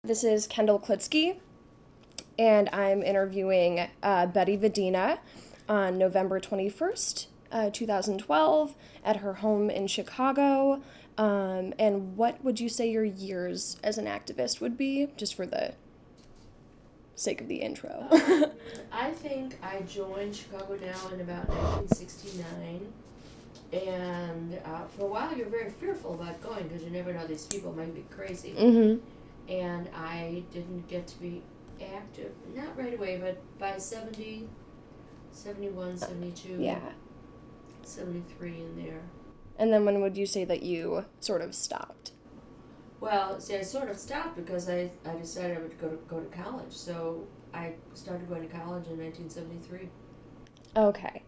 This is Kendall Klitsky, and I'm interviewing Betty Vidina on November 21st, 2012, at her home in Chicago. And what would you say your years as an activist would be, just for the sake of the intro? I think I joined Chicago Now in about 1969. And for a while, you're very fearful about going because you never know, these people might be crazy. Mm-hmm. And I didn't get to be active, not right away, but by 70, 71, 72, Yeah. 73 in there. And then when would you say that you sort of stopped? Well, see, I sort of stopped because I decided I would go to college. So I started going to college in 1973. Okay.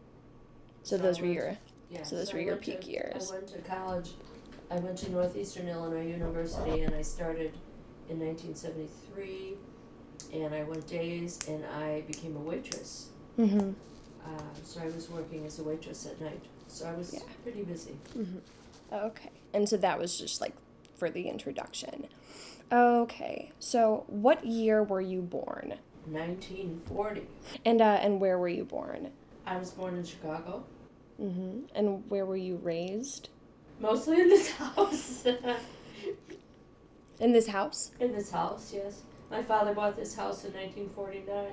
So So those I were went- your Yeah, So those so were I your went peak to- years. I went to college. I went to Northeastern Illinois University, and I started in 1973. And I went days, and I became a waitress. Mm-hmm. So I was working as a waitress at night. So I was pretty busy. Mm-hmm. Okay. And so that was just like for the introduction. Okay. So what year were you born? 1940. And where were you born? I was born in Chicago. Mm-hmm. And where were you raised? Mostly in this house. In this house? In this house, yes. My father bought this house in 1949.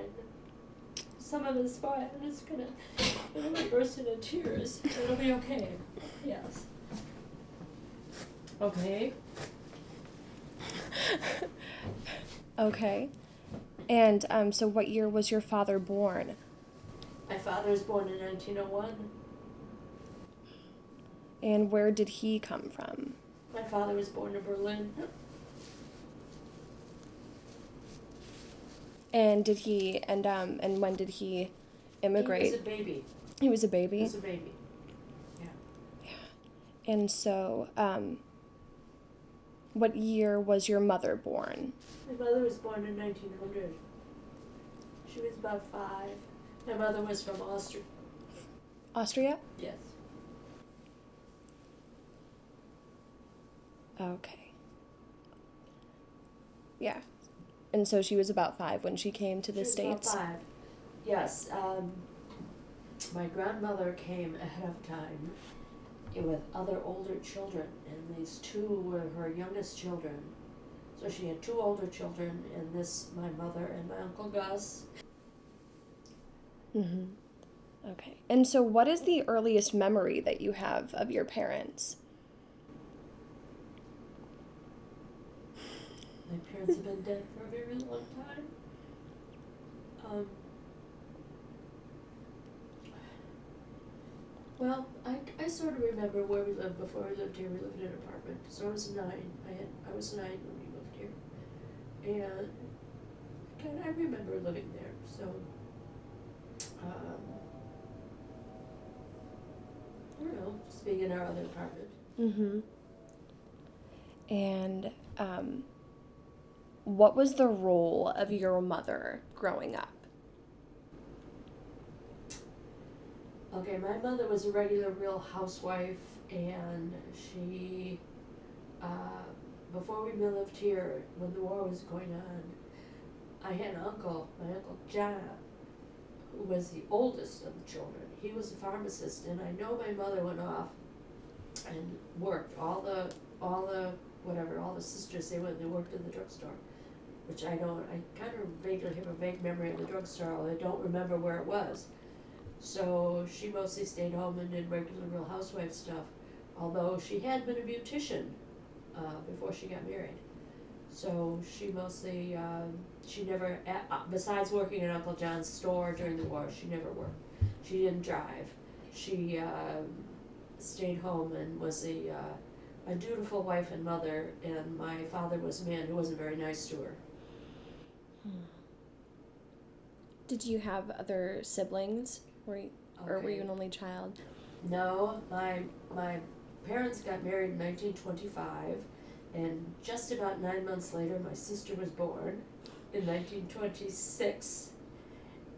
Some of it's fine. It's gonna burst into tears. It'll be okay. Yes. Okay. Okay. And so what year was your father born? My father was born in 1901. And where did he come from? My father was born in Berlin. And did he and when did he immigrate? He was a baby. He was a baby? He was a baby. And so, what year was your mother born? My mother was born in 1900. She was about 5. My mother was from Austria. Austria? Yes. Okay. Yeah. And so she was about 5 when she came to the States? About 5. Yes. My grandmother came ahead of time with other older children, and these 2 were her youngest children. So she had 2 older children, and my mother and my Uncle Gus. Mm-hmm. Okay. And so what is the earliest memory that you have of your parents? My parents have been dead for a very long time. Well, I sort of remember where we lived before we lived here. We lived in an apartment. So I was 9. I was 9 when we moved here, and I remember living there. So I don't know, just being in our other apartment. Mm-hmm. And what was the role of your mother growing up? Okay, my mother was a regular real housewife, and she, before we lived here, when the war was going on, I had an uncle, my Uncle John, who was the oldest of the children. He was a pharmacist, and I know my mother went off and worked. All the sisters, they worked in the drugstore, which I kind of vaguely have a vague memory of the drugstore, although I don't remember where it was. So she mostly stayed home and did regular real housewife stuff, although she had been a beautician before she got married. So she mostly, she never, besides working at Uncle John's store during the war, she never worked. She didn't drive. She stayed home and was a dutiful wife and mother, and my father was a man who wasn't very nice to her. Did you have other siblings? Or were you an only child? No, my parents got married in 1925, and just about 9 months later, my sister was born in 1926,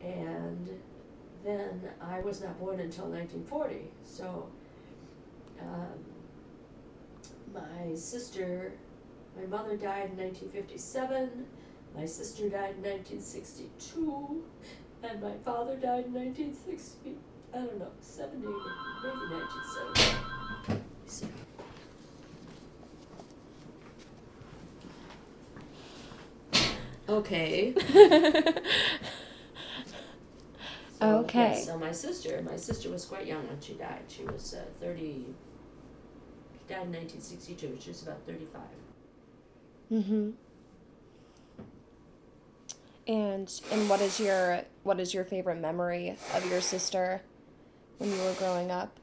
and then I was not born until 1940. So my My mother died in 1957, my sister died in 1962, and my father died in 1960, I don't know, 70, maybe 1970. Let's see. Okay. Okay. Yes, so my sister was quite young when she died. She was 30, she died in 1962, she was about 35. Mm-hmm. And what is your favorite memory of your sister when you were growing up?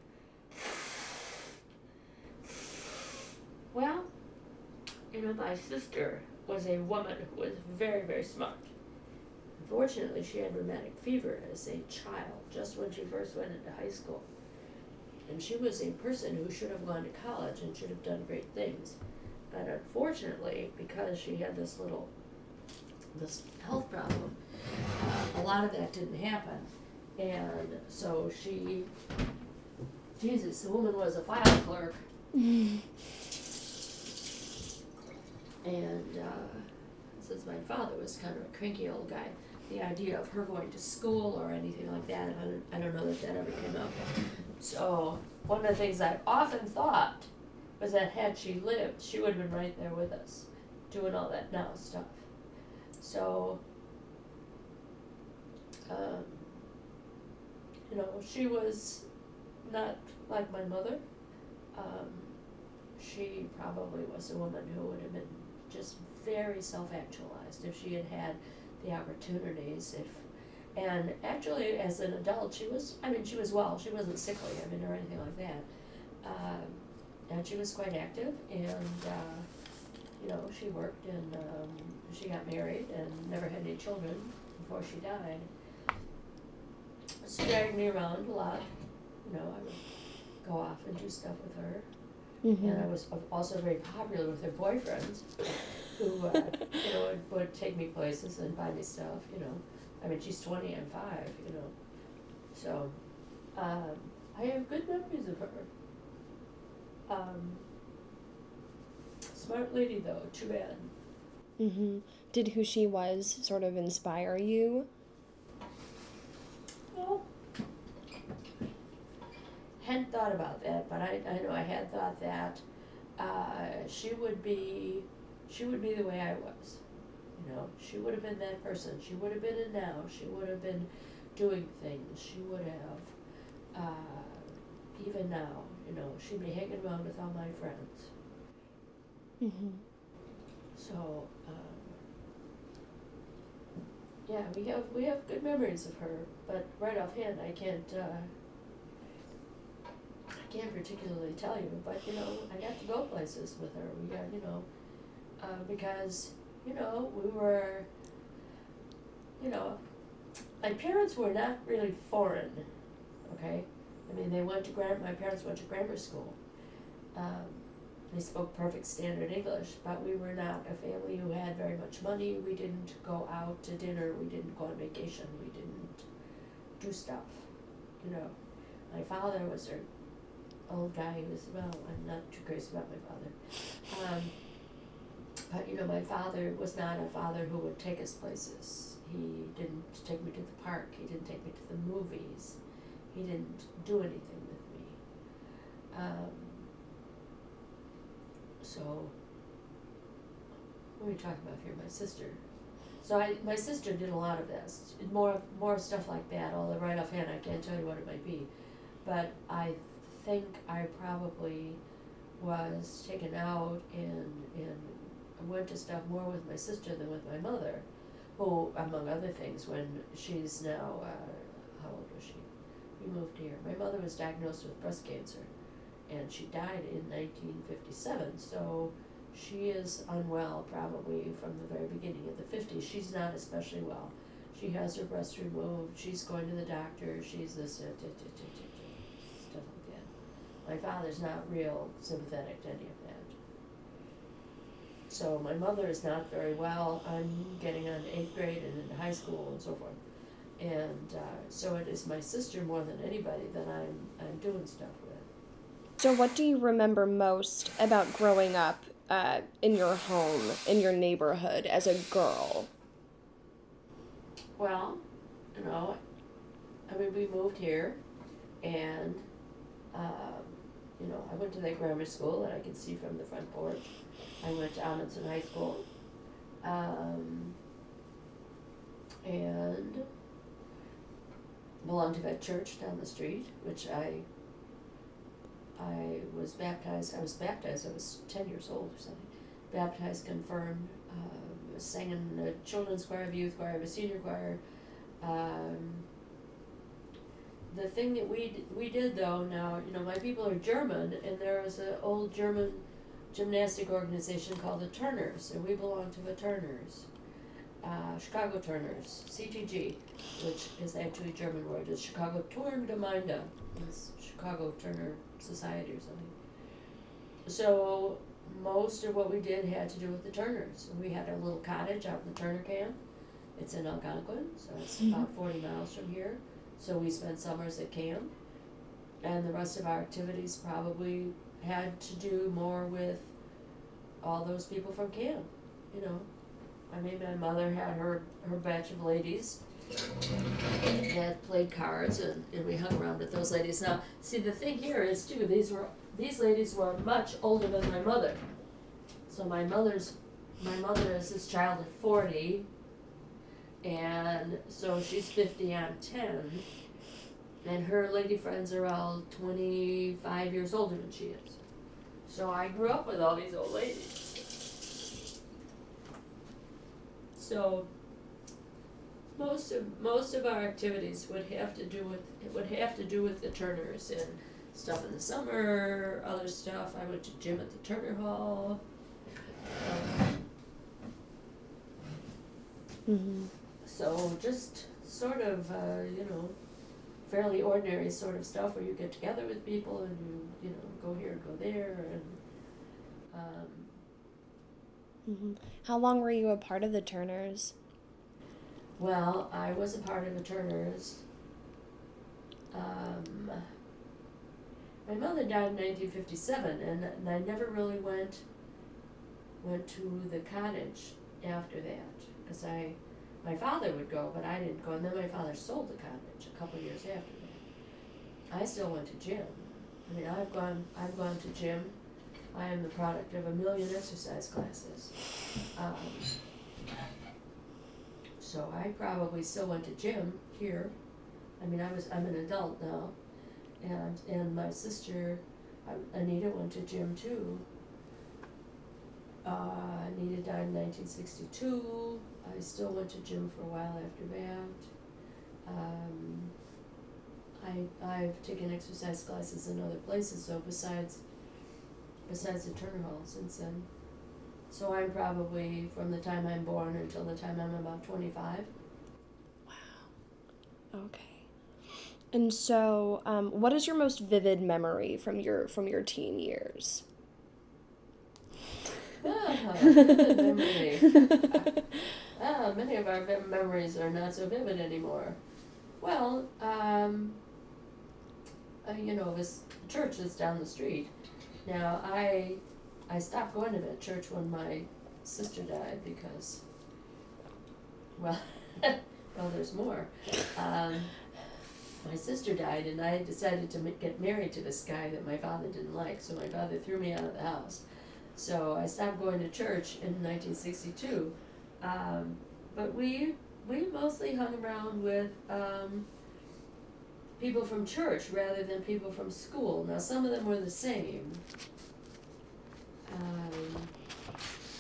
Well, my sister was a woman who was very, very smart. Unfortunately, she had rheumatic fever as a child, just when she first went into high school. And she was a person who should have gone to college and should have done great things. But unfortunately, because she had this health problem, a lot of that didn't happen. And so the woman was a file clerk. And since my father was kind of a cranky old guy, the idea of her going to school or anything like that, I don't know that ever came up. So one of the things I often thought was that had she lived, she would have been right there with us, doing all that now stuff. So, she was not like my mother. She probably was a woman who would have been just very self-actualized if she had had the opportunities. And actually, as an adult, she was well. She wasn't sickly, or anything like that. And she was quite active, and she worked, and she got married and never had any children before she died. She dragged me around a lot. I would go off and do stuff with her. Mm-hmm. And I was also very popular with her boyfriends, who would take me places and buy me stuff. She's 20 and 5. So I have good memories of her. Smart lady though, too bad. Mm-hmm. Did who she was sort of inspire you? Well, hadn't thought about that, but I know I had thought that she would be the way I was. She would have been that person. She would have been in now. She would have been doing things. She would have, even now, she'd be hanging around with all my friends. Mm-hmm. So, we have good memories of her, but right offhand I can't particularly tell you, but I got to go places with her. We got, because we were, my parents were not really foreign, okay? My parents went to grammar school. They spoke perfect standard English, but we were not a family who had very much money. We didn't go out to dinner. We didn't go on vacation. We didn't do stuff, My father was an old guy who was, I'm not too crazy about my father. But my father was not a father who would take us places. He didn't take me to the park. He didn't take me to the movies. He didn't do anything with me. So, what are we talking about here? My sister. So my sister did a lot of this, more stuff like that. Although right offhand I can't tell you what it might be, but I think I probably was taken out and went to stuff more with my sister than with my mother, who, among other things, when she's now, how old was she? We moved here. My mother was diagnosed with breast cancer, and she died in 1957, so she is unwell probably from the very beginning of the 50s. She's not especially well. She has her breast removed, she's going to the doctor, she's this, stuff like that. My father's not real sympathetic to any of that. So my mother is not very well. I'm getting on 8th grade and into high school and so forth. And so it is my sister more than anybody that I'm doing stuff with. So what do you remember most about growing up in your home, in your neighborhood as a girl? Well, we moved here, and, I went to that grammar school that I can see from the front porch. I went to Amundsen High School, and belonged to that church down the street, which I was baptized. I was 10 years old or something. Baptized, confirmed, sang in the children's choir, the youth choir, the senior choir. The thing that we did though, now, my people are German, and there was an old German gymnastic organization called the Turners, and we belong to the Turners. Chicago Turners, CTG, which is actually a German word. It's Chicago Turngemeinde. It's Chicago Turner Society or something. So most of what we did had to do with the Turners. We had our little cottage out in the Turner camp. It's in Algonquin, so it's about 40 miles from here. So we spent summers at camp, and the rest of our activities probably had to do more with all those people from camp, my mother had her batch of ladies that played cards, and we hung around with those ladies. Now, see, the thing here is, too, these ladies were much older than my mother. So my mother is this child at 40, and so she's 50, I'm 10, and her lady friends are all 25 years older than she is. So I grew up with all these old ladies. So most of our activities would have to do with the Turners, and stuff in the summer, other stuff. I went to gym at the Turner Hall. So just sort of fairly ordinary sort of stuff where you get together with people and you go here and go there, and How long were you a part of the Turners? Well, I was a part of the Turners. My mother died in 1957, and I never really went to the cottage after that, because my father would go, but I didn't go, and then my father sold the cottage a couple of years after that. I still went to gym. I've gone to gym. I am the product of 1 million exercise classes. So I probably still went to gym here. I'm an adult now, and my sister, Anita, went to gym too. Anita died in 1962. I still went to gym for a while after that. I've taken exercise classes in other places, so besides the Turner Hall since then. So I'm probably from the time I'm born until the time I'm about 25. Wow. Okay. And so, what is your most vivid memory from your teen years? Vivid memory. Many of our memories are not so vivid anymore. Well, this church is down the street. Now, I stopped going to that church when my sister died because, well, there's more. My sister died, and I decided to get married to this guy that my father didn't like, so my father threw me out of the house. So I stopped going to church in 1962. But we mostly hung around with people from church rather than people from school. Now, some of them were the same.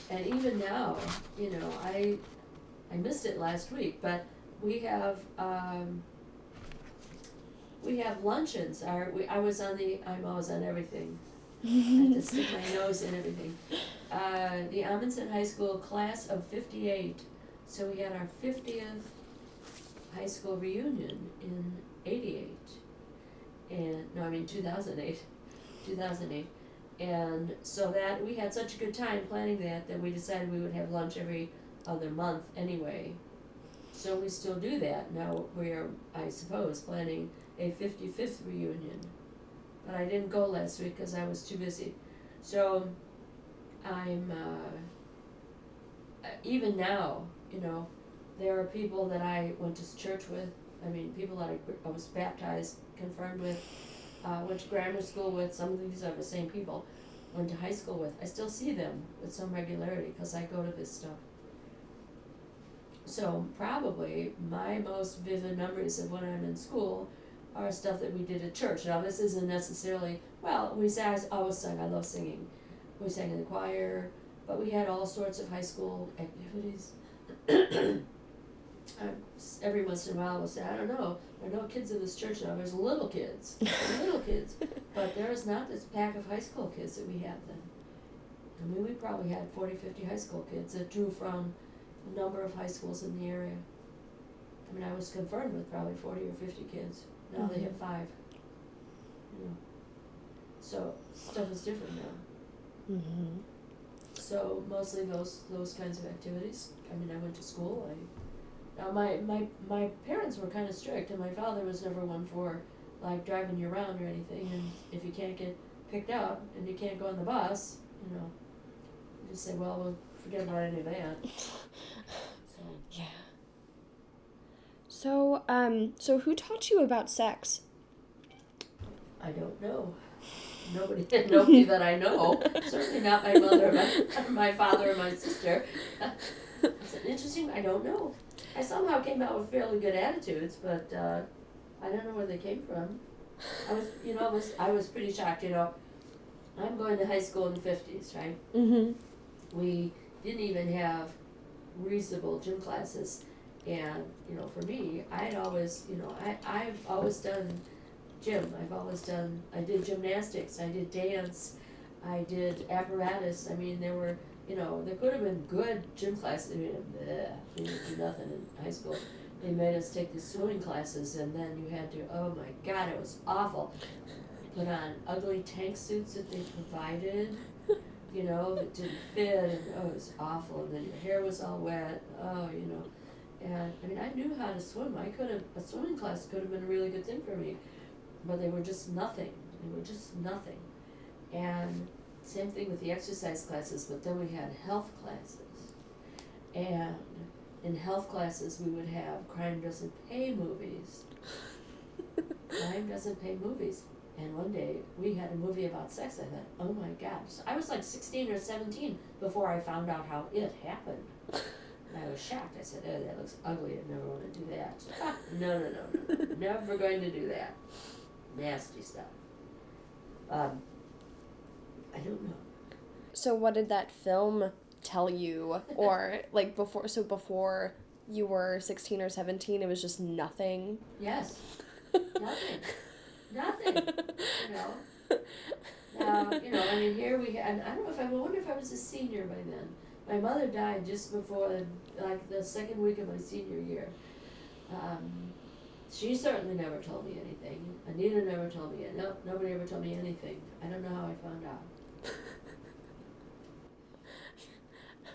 And even now, I missed it last week, but we have luncheons. I'm always on everything. I have to stick my nose in everything. The Amundsen High School class of 58. So we had our 50th high school reunion in 2008. 2008. And so that we had such a good time planning that we decided we would have lunch every other month anyway. So we still do that. Now we are, I suppose, planning a 55th reunion. But I didn't go last week because I was too busy. So I'm, even now, you know, there are people that I went to church with, I mean, people that I was baptized, confirmed with, went to grammar school with, some of these are the same people, went to high school with. I still see them with some regularity because I go to this stuff. So probably my most vivid memories of when I'm in school are stuff that we did at church. Now this isn't necessarily, well, I always sang, I love singing. We sang in the choir, but we had all sorts of high school activities. Every once in a while we'll say, I don't know, there are no kids in this church now, there's little kids, but there's not this pack of high school kids that we had then. I mean, we probably had 40, 50 high school kids that drew from a number of high schools in the area. I mean, I was confirmed with probably 40 or 50 kids, now they have 5, you know. So, stuff is different now. Mm-hmm. So, mostly those kinds of activities. I mean, I went to school, now my parents were kind of strict, and my father was never one for like driving you around or anything, and if you can't get picked up and you can't go on the bus, you know, you just say, well, we'll forget about any of that. So. Yeah. So who taught you about sex? I don't know. Nobody that I know. Certainly not my mother, my father, or my sister. It's interesting. I don't know. I somehow came out with fairly good attitudes, but I don't know where they came from. I was pretty shocked. You know, I'm going to high school in the 50s, right? Mm-hmm. We didn't even have reasonable gym classes, and you know, for me, I've always done gym. I did gymnastics, I did dance, I did apparatus. I mean, there could have been good gym classes. I mean, we didn't do nothing in high school. They made us take these swimming classes, and then you had to, oh my God, it was awful. Put on ugly tank suits that they provided, you know, that didn't fit, and oh, it was awful. And then your hair was all wet, you know. And I mean, I knew how to swim. A swimming class could have been a really good thing for me, but they were just nothing. And same thing with the exercise classes, but then we had health classes. And in health classes, we would have Crime Doesn't Pay movies. And one day, we had a movie about sex. I thought, oh my God. So I was like 16 or 17 before I found out how it happened. And I was shocked. I said, oh, that looks ugly. I never want to do that. No. Never going to do that. Nasty stuff. I don't know. So what did that film tell you? Or like before you were 16 or 17, it was just nothing? Yes. Nothing. You know. Now, you know, I mean, here we had, I wonder if I was a senior by then. My mother died just before, like, the second week of my senior year. She certainly never told me anything. Anita never told me. Nobody ever told me anything. I don't know how I found out.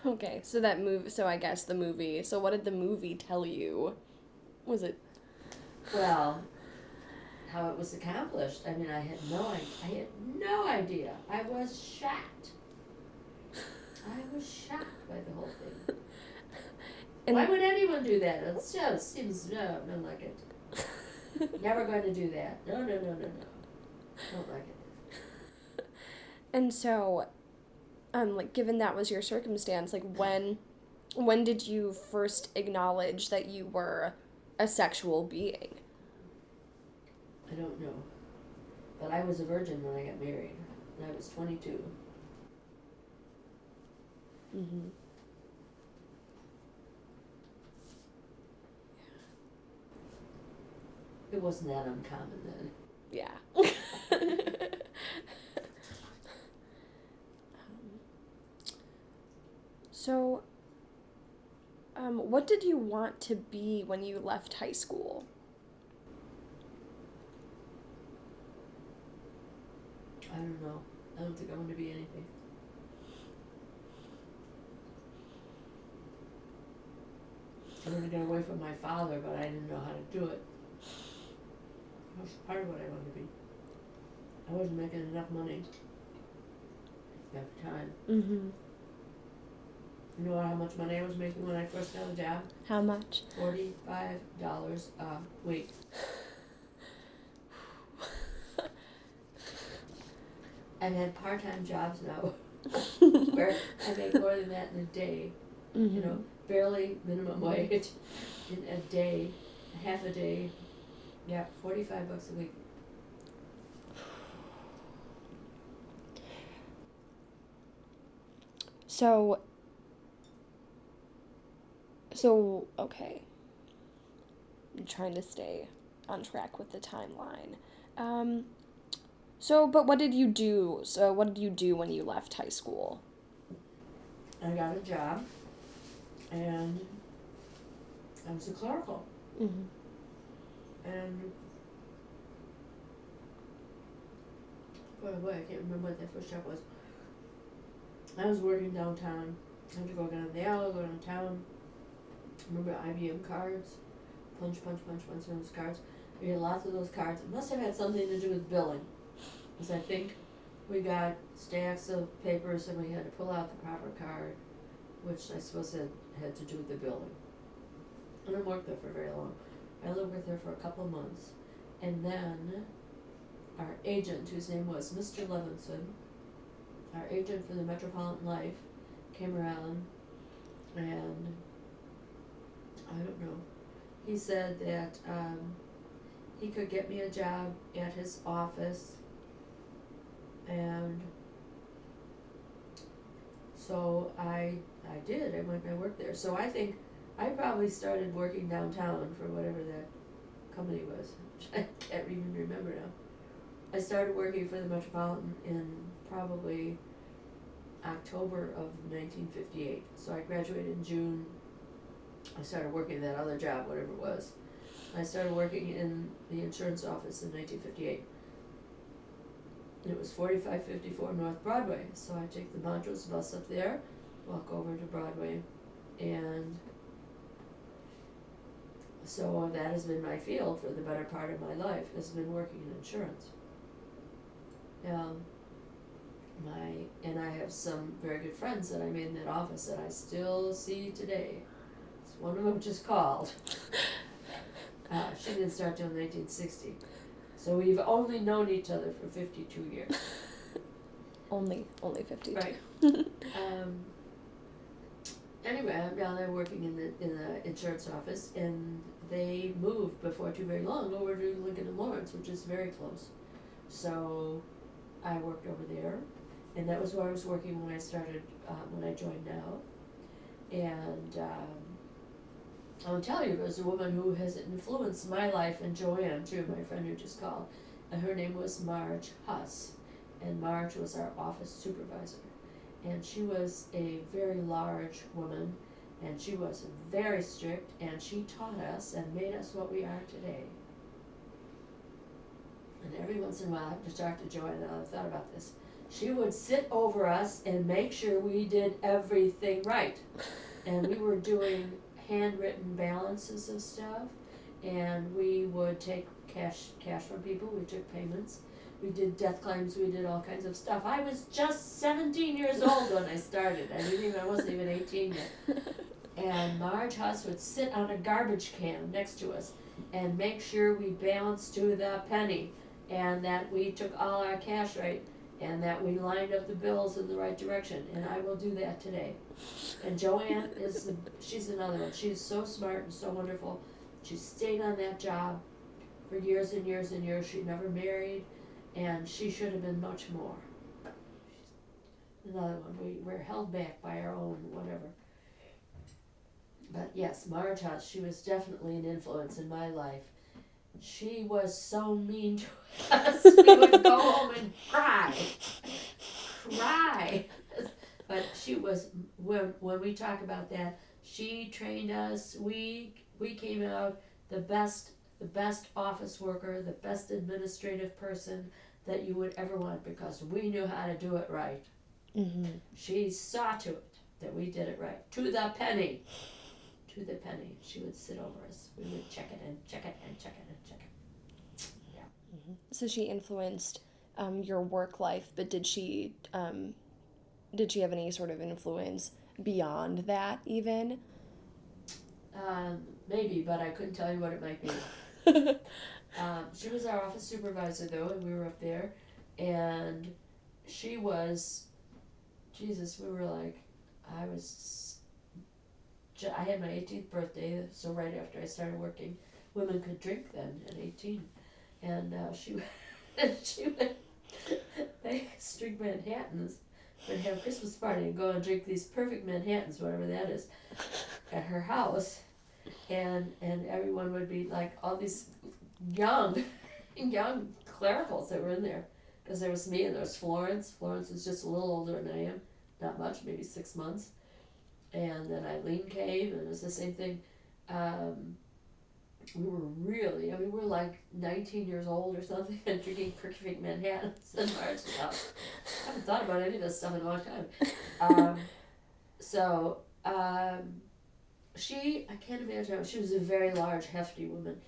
Okay, so I guess the movie. So what did the movie tell you? Was it? Well, how it was accomplished. I mean, I had no idea. I was shocked by the whole thing. And why would anyone do that? It just seems, no, don't like it. Never going to do that. No. Don't like it. And so, like, given that was your circumstance, like, when did you first acknowledge that you were a sexual being? I don't know. But I was a virgin when I got married. And I was 22. Mm-hmm. It wasn't that uncommon then. Yeah. So, what did you want to be when you left high school? I don't know. I don't think I want to be anything. I wanted to get away from my father, but I didn't know how to do it. That was part of what I wanted to be. I wasn't making enough money. every time. Mm-hmm. You know how much money I was making when I first got a job? How much? $45 a week. I've had part-time jobs now where I make more than that in a day. Mm-hmm. You know, barely minimum wage in a day, half a day. Yeah, $45 a week. So, okay. I'm trying to stay on track with the timeline. But what did you do? So, what did you do when you left high school? I got a job, and I was a clerical. Mm-hmm. And boy, I can't remember what that first job was. I was working downtown. I had to go down the alley, go downtown. Remember IBM cards? Punch on those cards. We had lots of those cards. It must have had something to do with billing. Because I think we got stacks of papers and we had to pull out the proper card, which I suppose had to do with the billing. I didn't work there for very long. I lived there for a couple of months. And then our agent, whose name was Mr. Levinson, our agent for the Metropolitan Life, came around and I don't know. He said that he could get me a job at his office, and so I did. I worked there. So I think I probably started working downtown for whatever that company was. I can't even remember now. I started working for the Metropolitan in probably October of 1958. So I graduated in June. I started working that other job, whatever it was. I started working in the insurance office in 1958. It was 4554 North Broadway. So I take the Montrose bus up there, walk over to Broadway, and so that has been my field for the better part of my life, has been working in insurance. And I have some very good friends that I made in that office that I still see today. One of them just called. She didn't start till 1960. So we've only known each other for 52 years. Only 52. Right. Anyway, I'm down there working in the insurance office, and they moved before too very long over to Lincoln and Lawrence, which is very close. So I worked over there, and that was where I was working when I started, when I joined now. And I'll tell you, there's a woman who has influenced my life, and Joanne too, my friend who just called. And her name was Marge Huss, and Marge was our office supervisor. And she was a very large woman, and she was very strict, and she taught us and made us what we are today. And every once in a while, I have to talk to Joanne, and I've thought about this. She would sit over us and make sure we did everything right. And we were doing handwritten balances of stuff, and we would take cash from people. We took payments. We did death claims. We did all kinds of stuff. I was just 17 years old when I started. I wasn't even 18 yet. And Marge Huss would sit on a garbage can next to us and make sure we balanced to the penny, and that we took all our cash right, and that we lined up the bills in the right direction. And I will do that today. And Joanne she's another one. She's so smart and so wonderful. She stayed on that job for years and years and years. She never married, and she should have been much more. Another one. We're held back by our own whatever. But yes, Marge Huss, she was definitely an influence in my life. She was so mean to us. We would go home and cry. But she was, when we talk about that, she trained us. We came out the best office worker, the best administrative person that you would ever want, because we knew how to do it right. Mm-hmm. She saw to it that we did it right, to the penny. To the penny. She would sit over us. We would check it and check it and check it and check it. Yeah. Mm-hmm. So she influenced your work life, but did she did she have any sort of influence beyond that even? Maybe, but I couldn't tell you what it might be. She was our office supervisor, though, and we were up there, and she was, Jesus, we were like, I had my 18th birthday, so right after I started working. Women could drink then at 18, and she would make us drink Manhattans. We'd have a Christmas party and go and drink these perfect Manhattans, whatever that is, at her house, and everyone would be like all these young clericals that were in there, because there was me and there was Florence. Florence was just a little older than I am, not much, maybe 6 months, and then Eileen came, and it was the same thing. We were really, we were like 19 years old or something and drinking perfect Manhattans and March stuff. I haven't thought about any of this stuff in a long time. I can't imagine, she was a very large, hefty woman.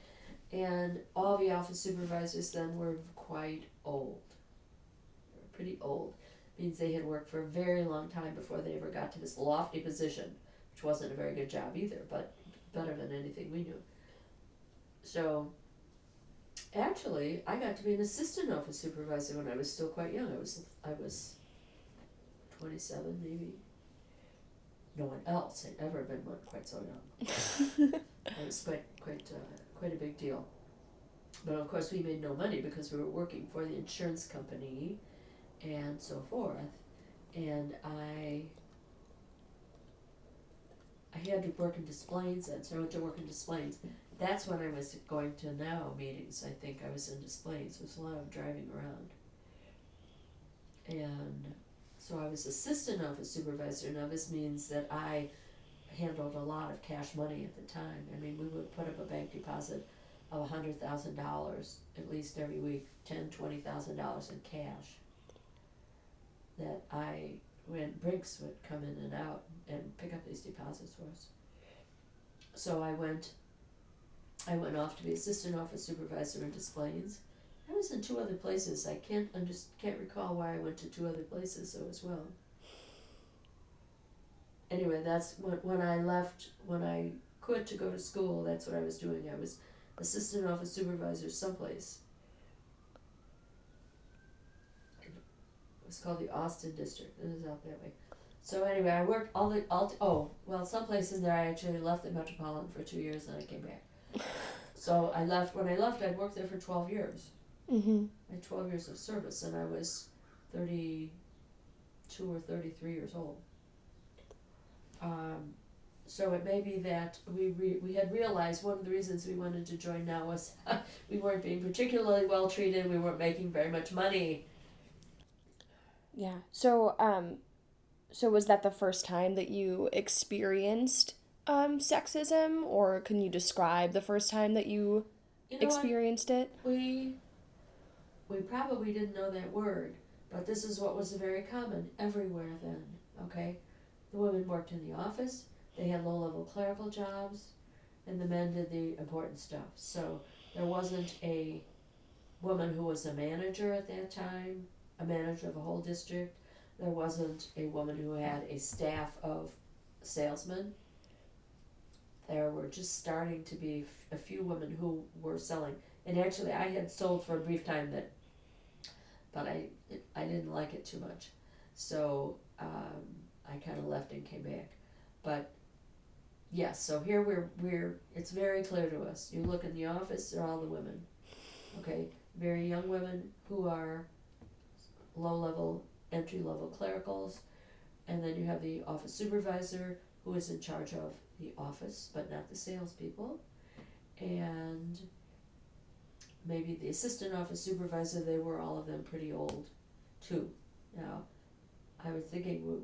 And all the office supervisors then were quite old. They were pretty old. Means they had worked for a very long time before they ever got to this lofty position, which wasn't a very good job either, but better than anything we knew. So, actually, I got to be an assistant office supervisor when I was still quite young. I was 27, maybe. No one else had ever been one quite so young. It was quite a big deal. But of course, we made no money because we were working for the insurance company and so forth. And I had to work in displays then, so I went to work in displays. That's when I was going to now meetings. I think I was in displays. There was a lot of driving around. And so I was assistant office supervisor. Now this means that I handled a lot of cash money at the time. We would put up a bank deposit of $100,000 at least every week, $10,000-$20,000 in cash. That when Briggs would come in and out and pick up these deposits for us. So I went off to be assistant office supervisor in displays. I was in 2 other places. I can't recall why I went to 2 other places though as well. Anyway, that's when I left, when I quit to go to school, that's what I was doing. I was assistant office supervisor someplace. It was called the Austin District. It was out that way. So anyway, I worked some places there I actually left the Metropolitan for 2 years and I came back. So when I left, I'd worked there for 12 years. Mm-hmm. I had 12 years of service and I was 32 or 33 years old. So it may be that we had realized one of the reasons we wanted to join now was we weren't being particularly well treated, we weren't making very much money. Yeah. So was that the first time that you experienced sexism, or can you describe the first time that you experienced it? We probably didn't know that word, but this is what was very common everywhere then, okay? The women worked in the office, they had low-level clerical jobs, and the men did the important stuff. So there wasn't a woman who was a manager at that time, a manager of a whole district. There wasn't a woman who had a staff of salesmen. There were just starting to be a few women who were selling. And actually I had sold for a brief time but I didn't like it too much. So I kind of left and came back. But yes, so here we're it's very clear to us. You look in the office, they're all the women. Okay, very young women who are low-level, entry-level clericals, and then you have the office supervisor who is in charge of the office, but not the salespeople, and maybe the assistant office supervisor. They were all of them pretty old, too. Now, I was thinking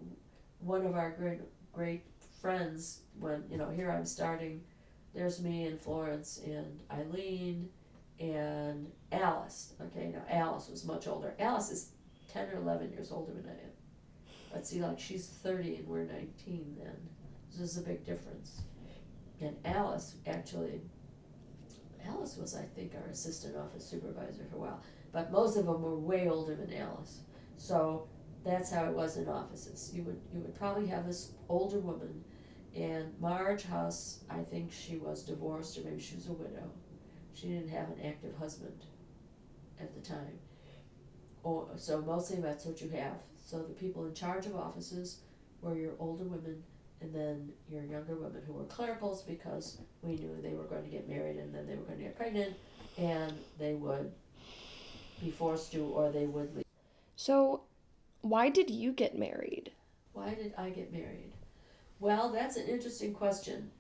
one of our great friends, when, here I'm starting, there's me and Florence and Eileen and Alice. Okay, now Alice was much older. Alice is 10 or 11 years older than I am. But see, she's 30 and we're 19 then. So there's a big difference. And Alice was, I think, our assistant office supervisor for a while. But most of them were way older than Alice. So that's how it was in offices. You would probably have this older woman, and Marge Huss, I think she was divorced, or maybe she was a widow. She didn't have an active husband at the time. So mostly that's what you have. So the people in charge of offices were your older women, and then your younger women who were clericals, because we knew they were going to get married and then they were going to get pregnant, and they would be forced to, or they would leave. So, why did you get married? Why did I get married? Well, that's an interesting question.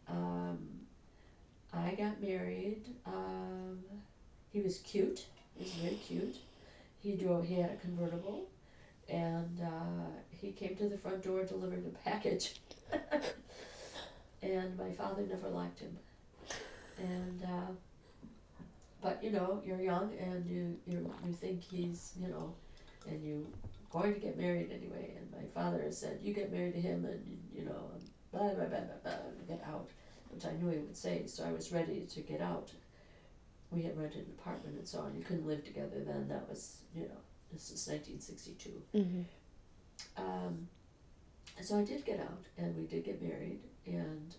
I got married. He was cute. He was very cute. He had a convertible, and he came to the front door delivering a package. And my father never liked him. And but you're young, and you think he's and you're going to get married anyway. And my father said, "You get married to him, and blah blah blah blah blah, get out," which I knew he would say. So I was ready to get out. We had rented an apartment and so on. You couldn't live together then. That was, this is 1962. Mm-hmm. So I did get out, and we did get married, and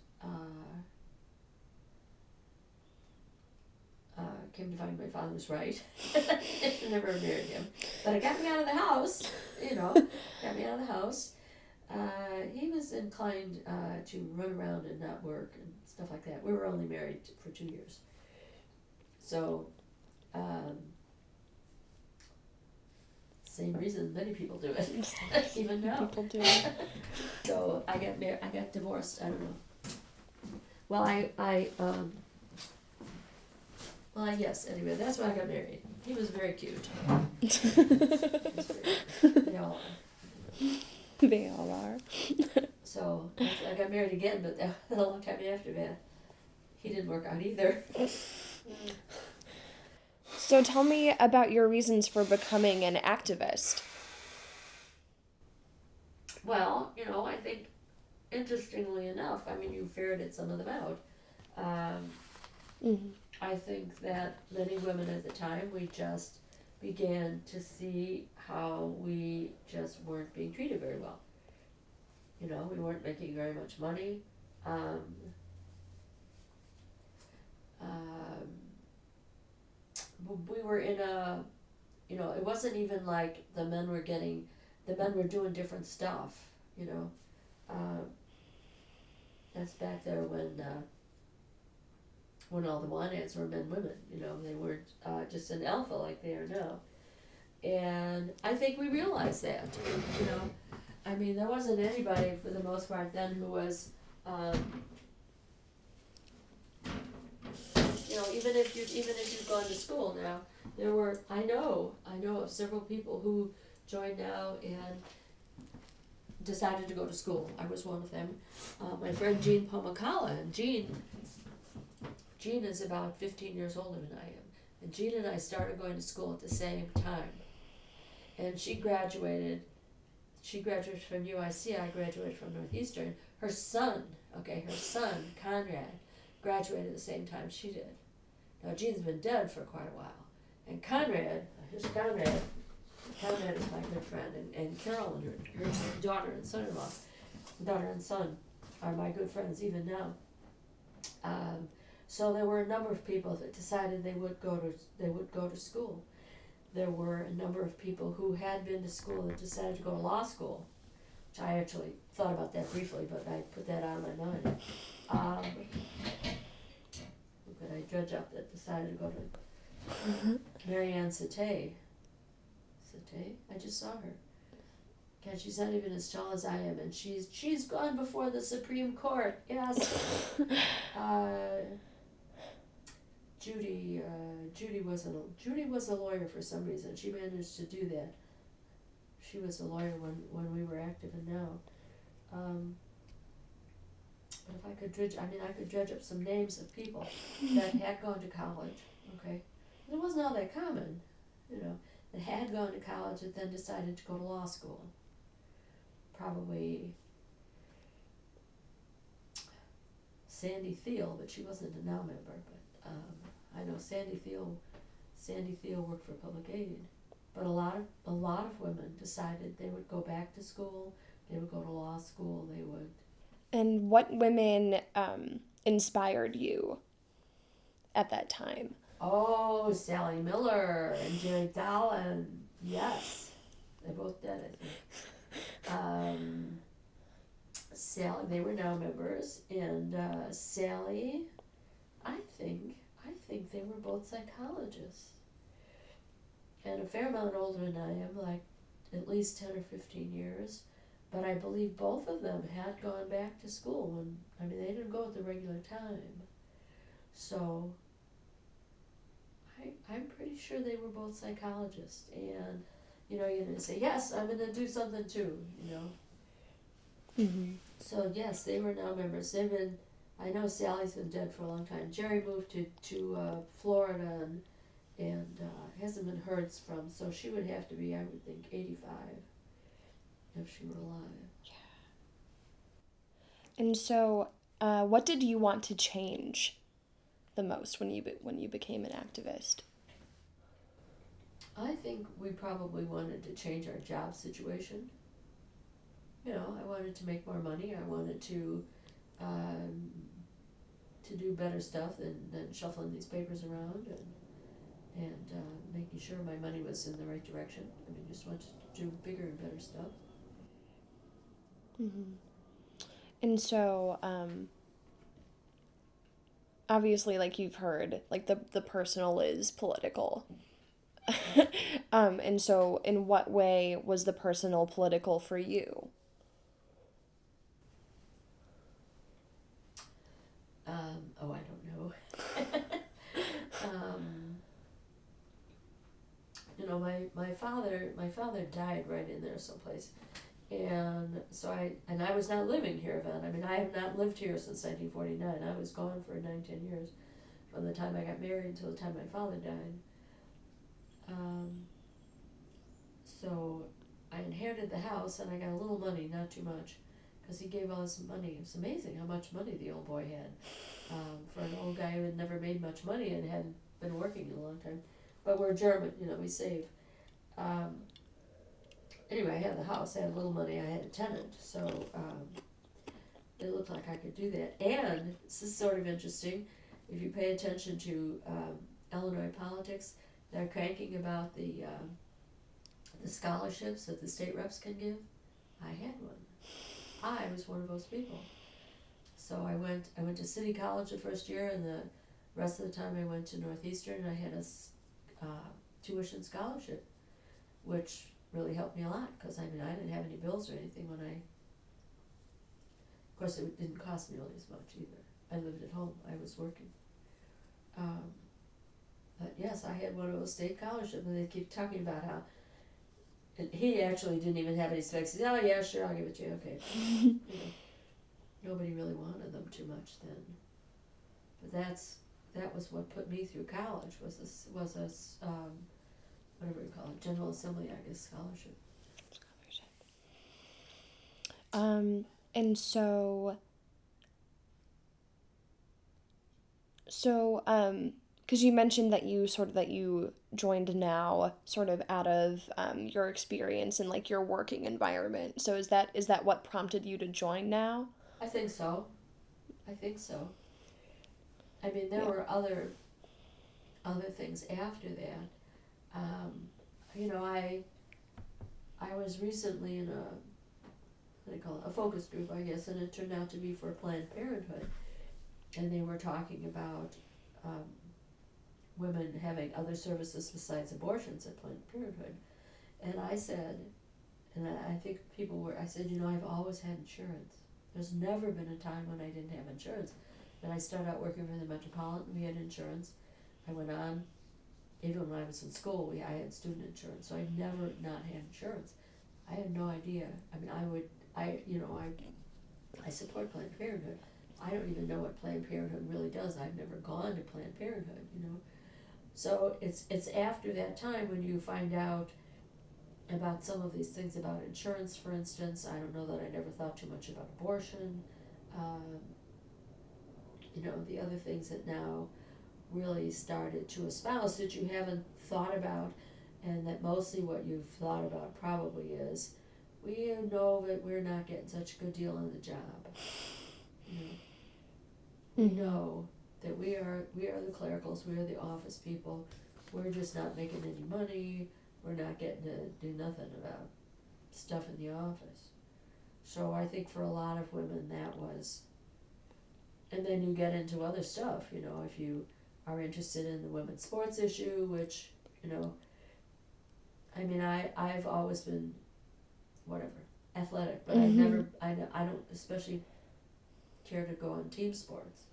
came to find my father was right. I never married him. But it got me out of the house, got me out of the house. He was inclined to run around and not work and stuff like that. We were only married for 2 years. So, same reason many people do it, even now. People do it. So I got divorced. I don't know. Well, yes. Anyway, that's why I got married. He was very cute. They all are. They all are. So I got married again, but a long time after that, he didn't work out either. So tell me about your reasons for becoming an activist. Well, I think, interestingly enough, you ferreted some of them out. Mm-hmm. I think that many women at the time, we just began to see how we just weren't being treated very well. We weren't making very much money. We were in a, it wasn't even like the men were doing different stuff, that's back there when all the want-ads were men, women, they weren't just an alpha like they are now. And I think we realized that, there wasn't anybody for the most part then who was, even if you've gone to school now, I know of several people who joined now and decided to go to school. I was one of them. My friend Jean Pomacala, and Jean is about 15 years older than I am. And Jean and I started going to school at the same time. And she graduated from UIC, I graduated from Northeastern. Her son, Conrad, graduated at the same time she did. Now, Jean's been dead for quite a while. And Conrad is my good friend, and Carol and her daughter and son-in-law, daughter and son, are my good friends even now. So there were a number of people that decided they would go to school. There were a number of people who had been to school that decided to go to law school, which I actually thought about that briefly, but I put that out of my mind. But I dredge up that decided to go to Marianne Satay. I just saw her. God, she's not even as tall as I am, and she's gone before the Supreme Court. Yes. Judy was a lawyer for some reason. She managed to do that. She was a lawyer when we were active, and now. But if I could dredge up some names of people that had gone to college. Okay, it wasn't all that common, that had gone to college and then decided to go to law school. Probably Sandy Thiel, but she wasn't a now member. But I know Sandy Thiel worked for public aid. But a lot of women decided they would go back to school, they would go to law school, they would. And what women inspired you at that time? Oh, Sally Miller and Jerry Dallin. Yes, they both did it. Sally, they were now members, and Sally, I think they were both psychologists, and a fair amount older than I am, like at least 10 or 15 years. But I believe both of them had gone back to school, and I mean, they didn't go at the regular time. So I'm pretty sure they were both psychologists. And, you're going to say, yes, I'm going to do something too, Mm-hmm. So, yes, they were now members. I know Sally's been dead for a long time. Jerry moved to Florida and hasn't been heard from, so she would have to be, I would think, 85 if she were alive. And so, what did you want to change the most when you became an activist? I think we probably wanted to change our job situation. I wanted to make more money. I wanted to do better stuff than shuffling these papers around and making sure my money was in the right direction. I mean, just wanted to do bigger and better stuff. Mm-hmm. And so, obviously, like you've heard, like the personal is political. And so in what way was the personal political for you? I don't know. My father died right in there someplace. And so I was not living here then. I mean, I have not lived here since 1949. I was gone for 9-10 years, from the time I got married until the time my father died. So I inherited the house, and I got a little money, not too much, because he gave all this money. It's amazing how much money the old boy had, for an old guy who had never made much money and hadn't been working in a long time. But we're German, we save. Anyway, I had the house, I had a little money, I had a tenant, so it looked like I could do that. And this is sort of interesting, if you pay attention to Illinois politics, they're cranking about the scholarships that the state reps can give. I had one. I was one of those people. So I went to City College the first year, and the rest of the time I went to Northeastern, and I had a tuition scholarship, which really helped me a lot, because I didn't have any bills or anything when of course it didn't cost me nearly as much either. I lived at home, I was working. But yes, I had one of those state scholarships, and they keep talking about how, and he actually didn't even have any specs. He said, oh yeah, sure, I'll give it to you, okay. Nobody really wanted them too much then. But that was what put me through college, was a whatever you call it, General Assembly, I guess, scholarship. And so, because you mentioned that you joined now sort of out of your experience in like your working environment. So is that what prompted you to join now? I think so. I mean, there were other things after that. I was recently in a focus group, I guess, and it turned out to be for Planned Parenthood, and they were talking about women having other services besides abortions at Planned Parenthood, and I said, and I think I said, I've always had insurance. There's never been a time when I didn't have insurance. And I started out working for the Metropolitan, we had insurance. I went on, even when I was in school, I had student insurance, so I've never not had insurance. I had no idea. I mean, I support Planned Parenthood. I don't even know what Planned Parenthood really does. I've never gone to Planned Parenthood, So it's after that time when you find out about some of these things about insurance, for instance. I don't know that I never thought too much about abortion. The other things that now really started to espouse that you haven't thought about and that mostly what you've thought about probably is, we know that we're not getting such a good deal on the job. You know, we know that we are the clericals, we are the office people. We're just not making any money. We're not getting to do nothing about stuff in the office. So I think for a lot of women that was, and then you get into other stuff, you know, if you are interested in the women's sports issue, which, you know, I mean, I've always been, whatever, athletic, but I don't especially care to go on team sports.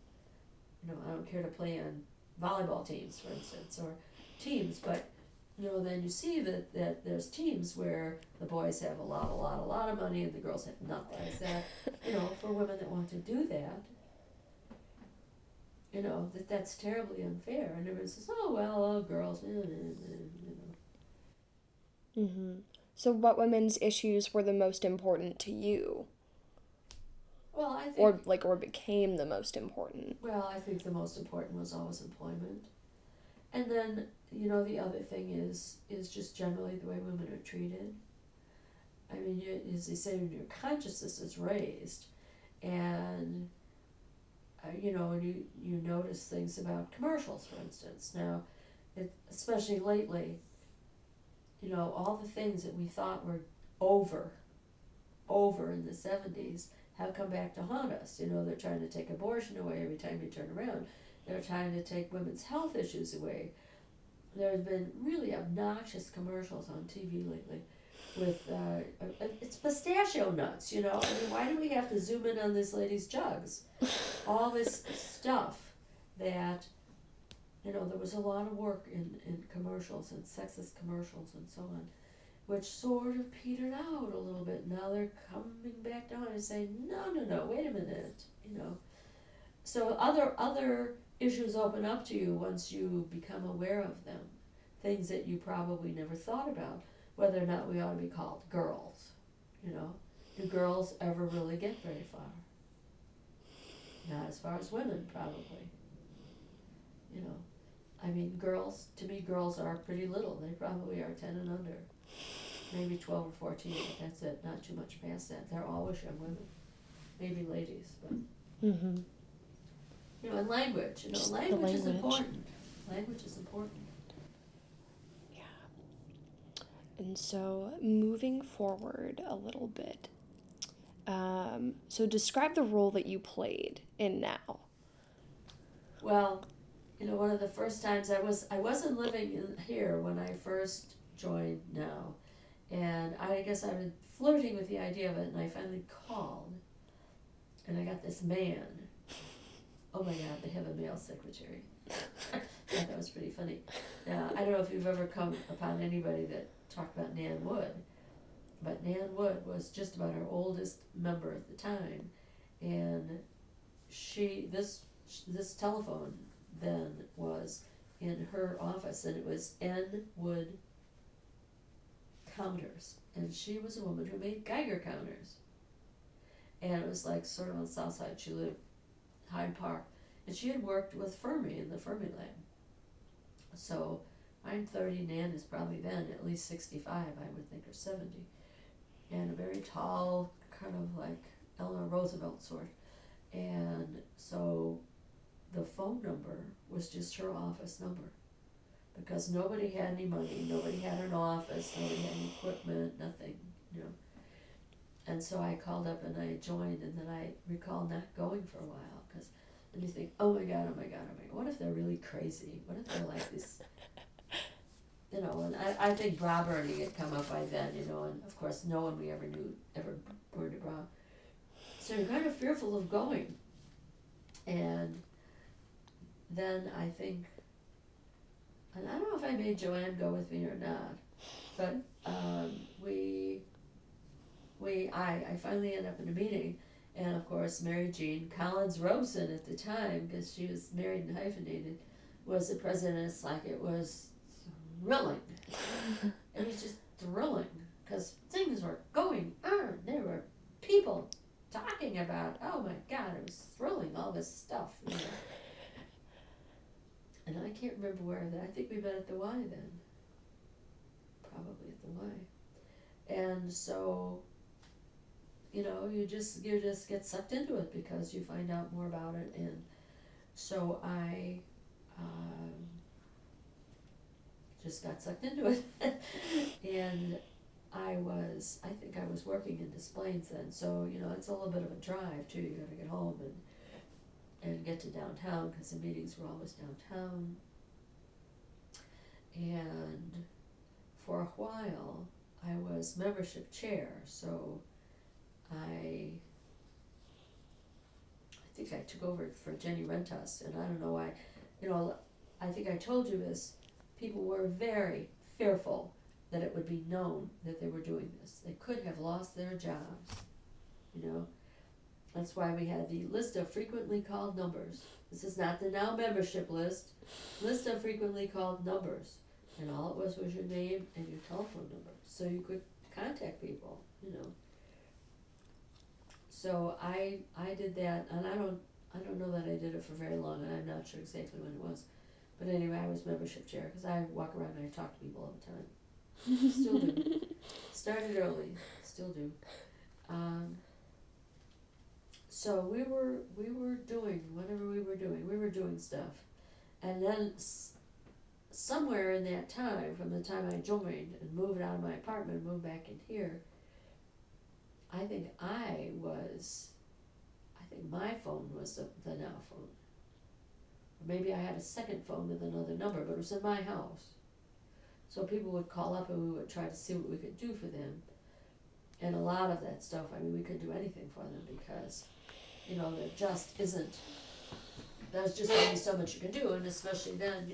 You know, I don't care to play on volleyball teams, for instance, or teams, but, you know, then you see that there's teams where the boys have a lot of money and the girls have nothing. Is that, you know, for women that want to do that, you know, that's terribly unfair. And everyone says, oh, well, girls, you know. So what women's issues were the most important to you? Well, I think... Or became the most important? Well, I think the most important was always employment. And then, you know, the other thing is just generally the way women are treated. I mean, as they say, when your consciousness is raised, and, you know, and you notice things about commercials, for instance. Now, especially lately, you know, all the things that we thought were over in the 70s have come back to haunt us. You know, they're trying to take abortion away every time you turn around. They're trying to take women's health issues away. There have been really obnoxious commercials on TV lately with, it's pistachio nuts, you know. I mean, why do we have to zoom in on this lady's jugs? All this stuff that, you know, there was a lot of work in commercials and sexist commercials and so on, which sort of petered out a little bit. Now they're coming back down and saying, no, wait a minute, you know. So other issues open up to you once you become aware of them, things that you probably never thought about, whether or not we ought to be called girls, you know. Do girls ever really get very far? Not as far as women, probably. You know, I mean, to me, girls are pretty little. They probably are 10 and under. Maybe 12 or 14, but that's it. Not too much past that. They're always young women. Maybe ladies, but... You know, and language. You know, language is important. Language is important. Yeah. And so, moving forward a little bit, so describe the role that you played in Now. Well, you know, one of the first times I wasn't living here when I first joined Now, and I guess I've been flirting with the idea of it, and I finally called, and I got this man. Oh my God, they have a male secretary. Yeah, that was pretty funny. Now, I don't know if you've ever come upon anybody that talked about Nan Wood, but Nan Wood was just about our oldest member at the time, and this telephone then was in her office, and it was N. Wood counters, and she was a woman who made Geiger counters, and it was like sort of on the south side. She lived Hyde Park, and she had worked with Fermi in the Fermi lab. So I'm 30, Nan is probably then at least 65, I would think, or 70, and a very tall, kind of like Eleanor Roosevelt sort. And so the phone number was just her office number, because nobody had any money, nobody had an office, nobody had any equipment, nothing, you know. And so I called up and I joined, and then I recall not going for a while, because then you think, oh my God, what if they're really crazy? What if they're like this, you know? And I think bra burning had come up by then, you know, and of course no one we ever knew ever burned a bra. So you're kind of fearful of going. And then I think, and I don't know if I made Joanne go with me or not, but I finally ended up in a meeting, and of course Mary Jean Collins Robeson at the time, because she was married and hyphenated, was the president. It's like it was thrilling. It was just thrilling, because things were going on. There were people talking about, oh my God, it was thrilling, all this stuff, you know. And I can't remember where that. I think we met at the Y then. away. And so, you just get sucked into it because you find out more about it. And so I just got sucked into it. And I think I was working in Des Plaines then, so it's a little bit of a drive too. You got to get home and get to downtown because the meetings were always downtown. And for a while I was membership chair, so I think I took over for Jenny Rentas, and I don't know why. I think I told you this. People were very fearful that it would be known that they were doing this. They could have lost their jobs, That's why we had the list of frequently called numbers. This is not the now membership list. List of frequently called numbers. And all it was your name and your telephone number. So you could contact people, So I did that, and I don't know that I did it for very long, and I'm not sure exactly when it was. But anyway, I was membership chair because I walk around and I talk to people all the time. Still do. Started early, still do. So we were doing whatever we were doing stuff, and then somewhere in that time, from the time I joined and moved out of my apartment and moved back in here, I think my phone was the now phone. Or maybe I had a second phone with another number, but it was in my house. So people would call up and we would try to see what we could do for them. And a lot of that stuff, we could do anything for them because, there just isn't, there's just only so much you can do. And especially then,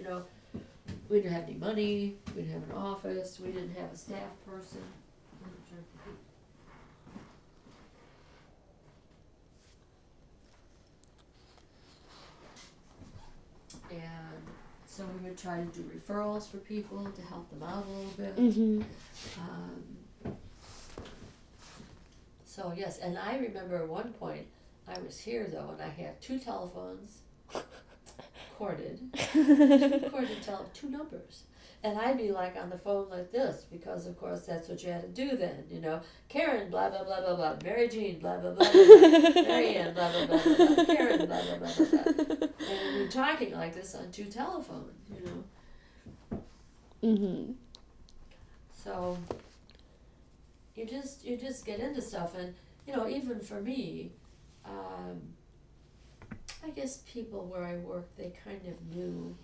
we didn't have any money, we didn't have an office, we didn't have a staff person. And so we would try to do referrals for people to help them out a little bit. Mm-hmm. So yes, and I remember at one point I was here though, and I had 2 telephones, corded, two numbers. And I'd be like on the phone like this, because of course that's what you had to do then, Karen, blah, blah, blah, blah, blah, Mary Jean, blah, blah, blah, blah, blah, Mary Ann, blah, blah, blah, blah, blah, Karen, blah, blah, blah, blah, blah. And we're talking like this on 2 telephones, Mm-hmm. So you just get into stuff, and, even for me, I guess people where I worked, they kind of knew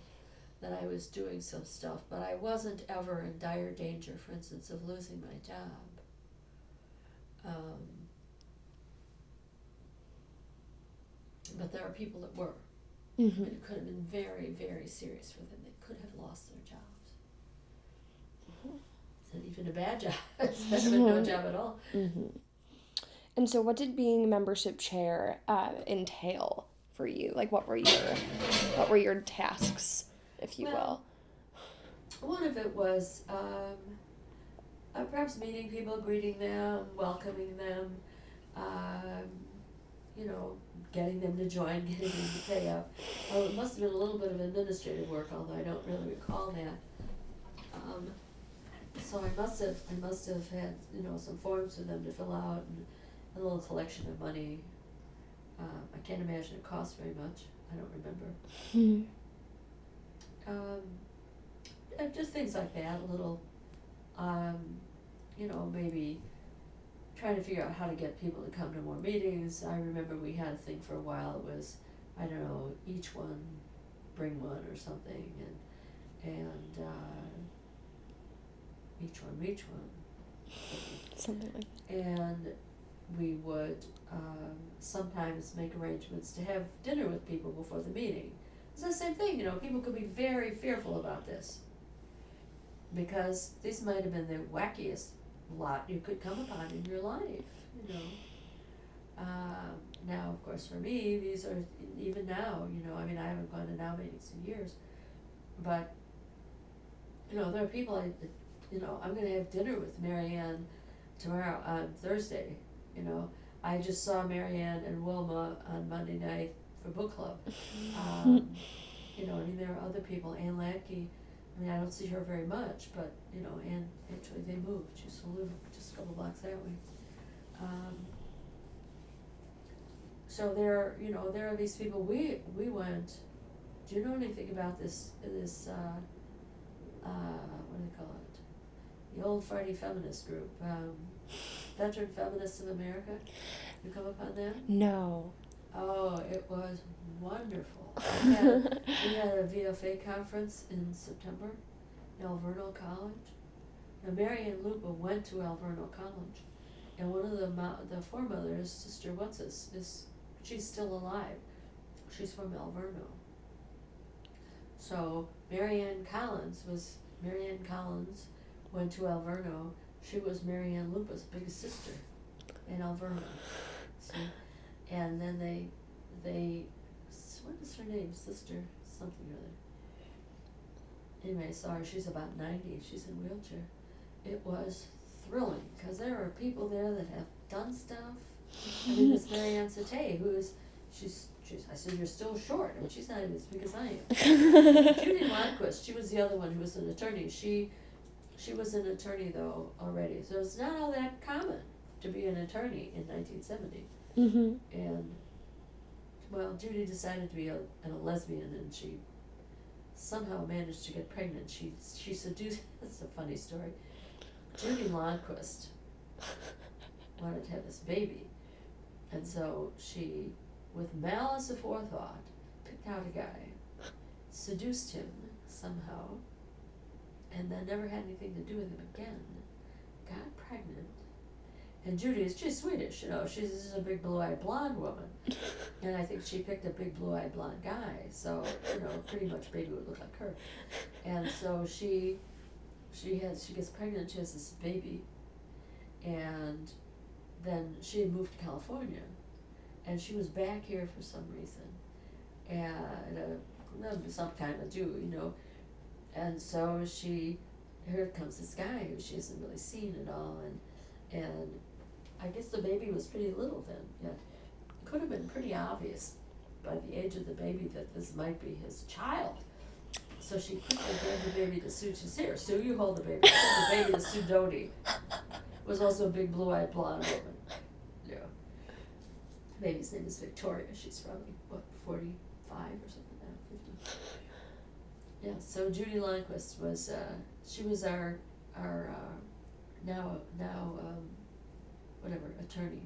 that I was doing some stuff, but I wasn't ever in dire danger, for instance, of losing my job. But there are people that were. Mm-hmm. And it could have been very, very serious for them. They could have lost their jobs. Mm-hmm. And even a bad job. It's better than no job at all. Mm-hmm. And so what did being membership chair entail for you? Like, what were your tasks, if you will? One of it was perhaps meeting people, greeting them, welcoming them, getting them to join, getting them to pay up. It must have been a little bit of administrative work, although I don't really recall that. So I must have had some forms for them to fill out, and a little collection of money. I can't imagine it cost very much. I don't remember. Just things like that, a little, maybe trying to figure out how to get people to come to more meetings. I remember we had a thing for a while. It was, each one bring one or something, and each one reach one. Something like that. And we would sometimes make arrangements to have dinner with people before the meeting. It's the same thing, people could be very fearful about this, because these might have been the wackiest lot you could come upon in your life, Now, of course, for me, these are, even now, I haven't gone to now meetings in years, but, there are people, I'm going to have dinner with Mary Ann tomorrow, on Thursday, I just saw Mary Ann and Wilma on Monday night for book club. There are other people, Ann Lackey, I mean, I don't see her very much, but, you know, and actually they moved. She used to live just a couple blocks that way. So there, you know, there are these people, we went, do you know anything about this, what do they call it? The old Friday feminist group, Veteran Feminists of America? You come upon that? No. Oh, it was wonderful. We had a VFA conference in September in Alverno College. Now, Mary Ann Lupa went to Alverno College, and one of the foremothers, Sister she's still alive. She's from Alverno. So Mary Ann Collins went to Alverno. She was Mary Ann Lupa's big sister in Alverno. See? And then they what is her name? Sister something or other. Anyway, I saw her. She's about 90. She's in a wheelchair. It was thrilling because there are people there that have done stuff. I mean, this Marianne Satay, she's. I said, you're still short. I mean, she's not even as big as I am. Judy Lundquist, she was the other one who was an attorney. She was an attorney though already, so it's not all that common to be an attorney in 1970. Mm-hmm. And well, Judy decided to be a lesbian, and she somehow managed to get pregnant. She seduced. That's a funny story. Judy Lundquist wanted to have this baby, and so she, with malice aforethought, picked out a guy, seduced him somehow, and then never had anything to do with him again. Got pregnant. And Judy is, she's Swedish, you know, she's a big blue-eyed blonde woman. And I think she picked a big blue-eyed blonde guy, so, you know, pretty much baby would look like her. And so she gets pregnant, she has this baby, and then she had moved to California, and she was back here for some reason, and some kind of Jew, you know, and so here comes this guy who she hasn't really seen at all, and I guess the baby was pretty little then. Yeah, it could have been pretty obvious by the age of the baby that this might be his child. So she quickly gave the baby to Sue. She said, "Here, Sue, you hold the baby." She gave the baby to Sue Doty, was also a big blue-eyed blonde woman. Yeah. Baby's name is Victoria. She's probably 45 or something now, 50. Yeah. So Judy Lundquist was she was our now attorney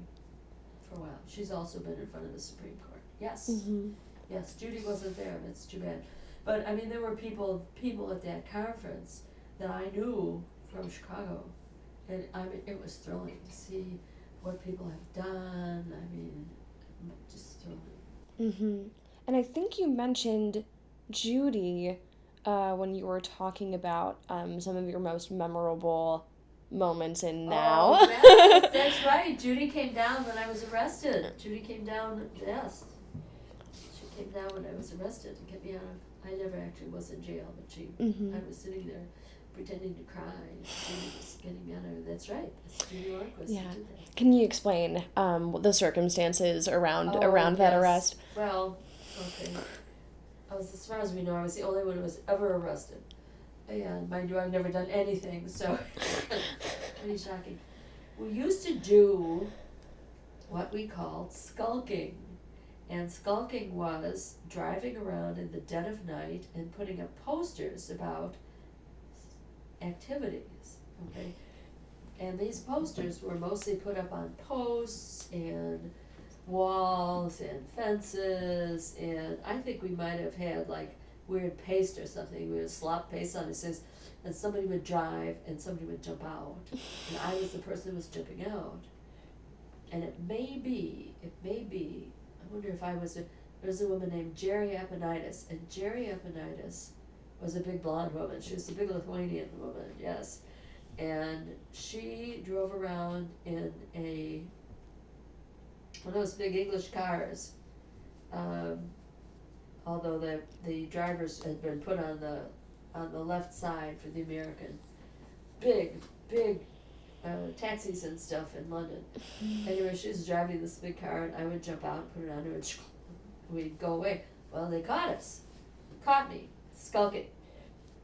for a while. She's also been in front of the Supreme Court. Yes. Mm-hmm. Yes, Judy wasn't there. That's too bad. But I mean, there were people at that conference that I knew from Chicago, and I mean, it was thrilling to see what people have done. I mean, just thrilling. Mm-hmm. And I think you mentioned Judy when you were talking about some of your most memorable moments in Now. Oh, that's right. Judy came down when I was arrested. Judy came down, yes. She came down when I was arrested and get me out of. I never actually was in jail, but I was sitting there pretending to cry. Judy was getting me out of. That's right. That's Judy Lundquist. Yeah. Who did that. Can you explain the circumstances around that arrest? Well, okay. As far as we know, I was the only one who was ever arrested. And mind you, I've never done anything, so pretty shocking. We used to do what we called skulking. And skulking was driving around in the dead of night and putting up posters about activities, okay? And these posters were mostly put up on posts and walls and fences, and I think we might have had like weird paste or something. We would slop paste on it, says, and somebody would drive and somebody would jump out, and I was the person who was jumping out. And it may be, I wonder if there's a woman named Jerry Aponitis, and Jerry Aponitis was a big blonde woman. She was a big Lithuanian woman, yes. And she drove around in one of those big English cars, although the drivers had been put on the left side for the American. Big taxis and stuff in London. Anyway, she was driving this big car, and I would jump out and put it on her, and we'd go away. Well, they caught me, skulking.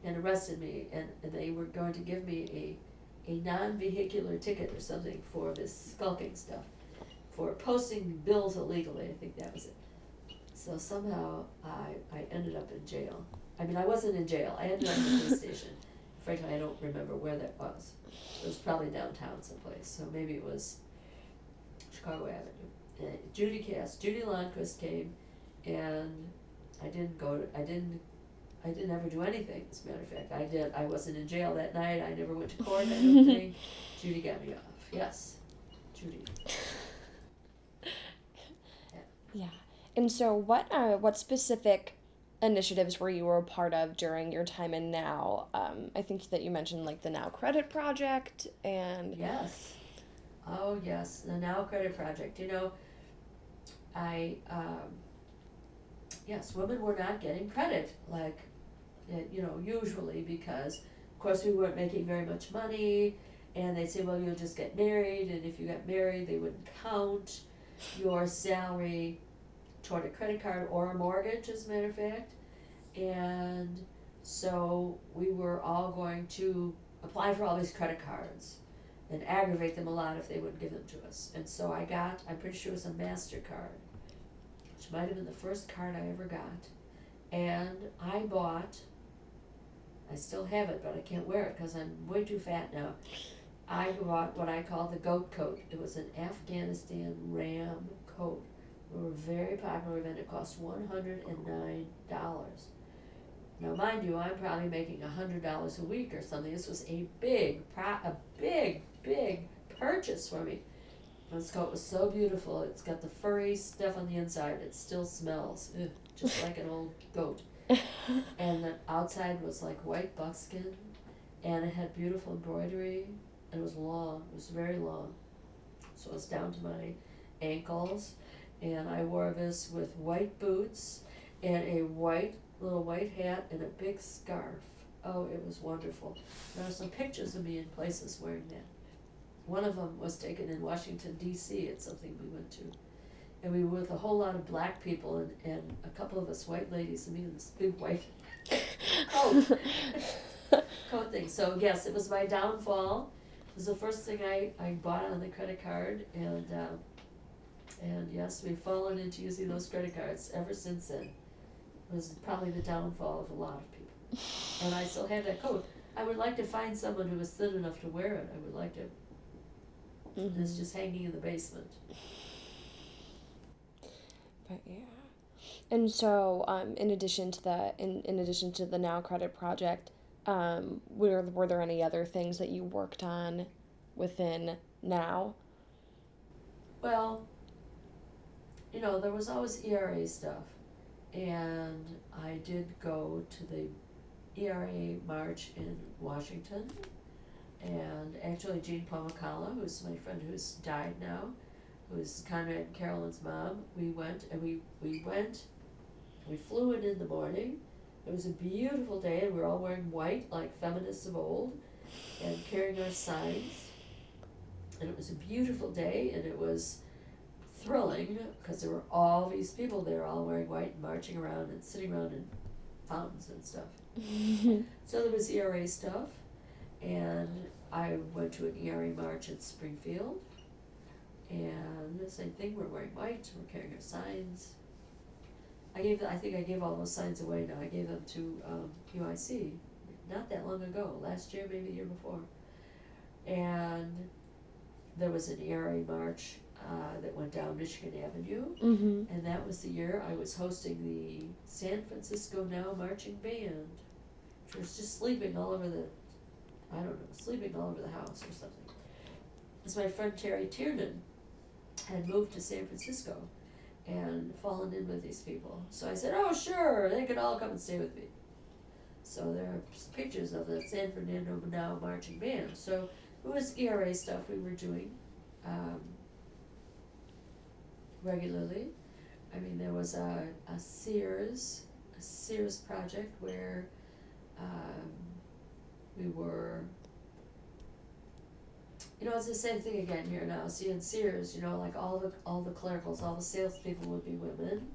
and arrested me, and they were going to give me a non-vehicular ticket or something for this skulking stuff, for posting bills illegally, I think that was it. So somehow I ended up in jail. I mean, I wasn't in jail, I ended up in the police station. Frankly, I don't remember where that was. It was probably downtown someplace, so maybe it was Chicago Avenue. And Judy Lundquist came, and I didn't ever do anything, as a matter of fact. I wasn't in jail that night, I never went to court, I don't think. Judy got me off, yes, Judy. Yeah. And so what specific initiatives were you a part of during your time in Now? I think that you mentioned like the Now Credit Project and... Yes. Oh yes, the Now Credit Project. You know, yes, women were not getting credit like, usually, because of course we weren't making very much money, and they'd say, well, you'll just get married, and if you got married, they wouldn't count your salary toward a credit card or a mortgage, as a matter of fact. And so we were all going to apply for all these credit cards and aggravate them a lot if they wouldn't give them to us. And so I'm pretty sure it was a MasterCard, which might have been the first card I ever got. And I still have it, but I can't wear it because I'm way too fat now. I bought what I call the goat coat. It was an Afghanistan Ram coat. They were a very popular event. It cost $109. Now, mind you, I'm probably making $100 a week or something. This was a big purchase for me. This coat was so beautiful. It's got the furry stuff on the inside. It still smells, just like an old goat. And the outside was like white buckskin, and it had beautiful embroidery, and it was long. It was very long. So it was down to my ankles, and I wore this with white boots and a little white hat and a big scarf. Oh, it was wonderful. There are some pictures of me in places wearing that. One of them was taken in Washington, D.C. at something we went to. And we were with a whole lot of black people and a couple of us white ladies, and me in this big white coat thing. So yes, it was my downfall. It was the first thing I bought on the credit card, and yes, we've fallen into using those credit cards ever since then. It was probably the downfall of a lot of people. And I still have that coat. I would like to find someone who was thin enough to wear it. I would like to. Mm-hmm. It's just hanging in the basement. But yeah. And so, in addition to the Now Credit Project, were there any other things that you worked on within Now? Well, there was always ERA stuff, and I did go to the ERA march in Washington, and actually Jean Pomacala, who's my friend who's died now, who's Conrad and Carolyn's mom, we went, and we flew in the morning. It was a beautiful day, and we were all wearing white like feminists of old and carrying our signs, and it was a beautiful day, and it was thrilling because there were all these people there all wearing white and marching around and sitting around in fountains and stuff. So there was ERA stuff, and I went to an ERA march in Springfield, and the same thing, we're wearing white, we're carrying our signs. I think I gave all those signs away now. I gave them to UIC not that long ago, last year, maybe the year before. And there was an ERA march that went down Michigan Avenue, mm-hmm. and that was the year I was hosting the San Francisco Now Marching Band, which was just sleeping all over the house or something. Because my friend Terry Tiernan had moved to San Francisco and fallen in with these people. So I said, oh sure, they could all come and stay with me. So there are pictures of the San Fernando Now Marching Band. So it was ERA stuff we were doing regularly. I mean, there was a Sears project where we were, it's the same thing again here now. See, in Sears, like all the clericals, all the salespeople would be women,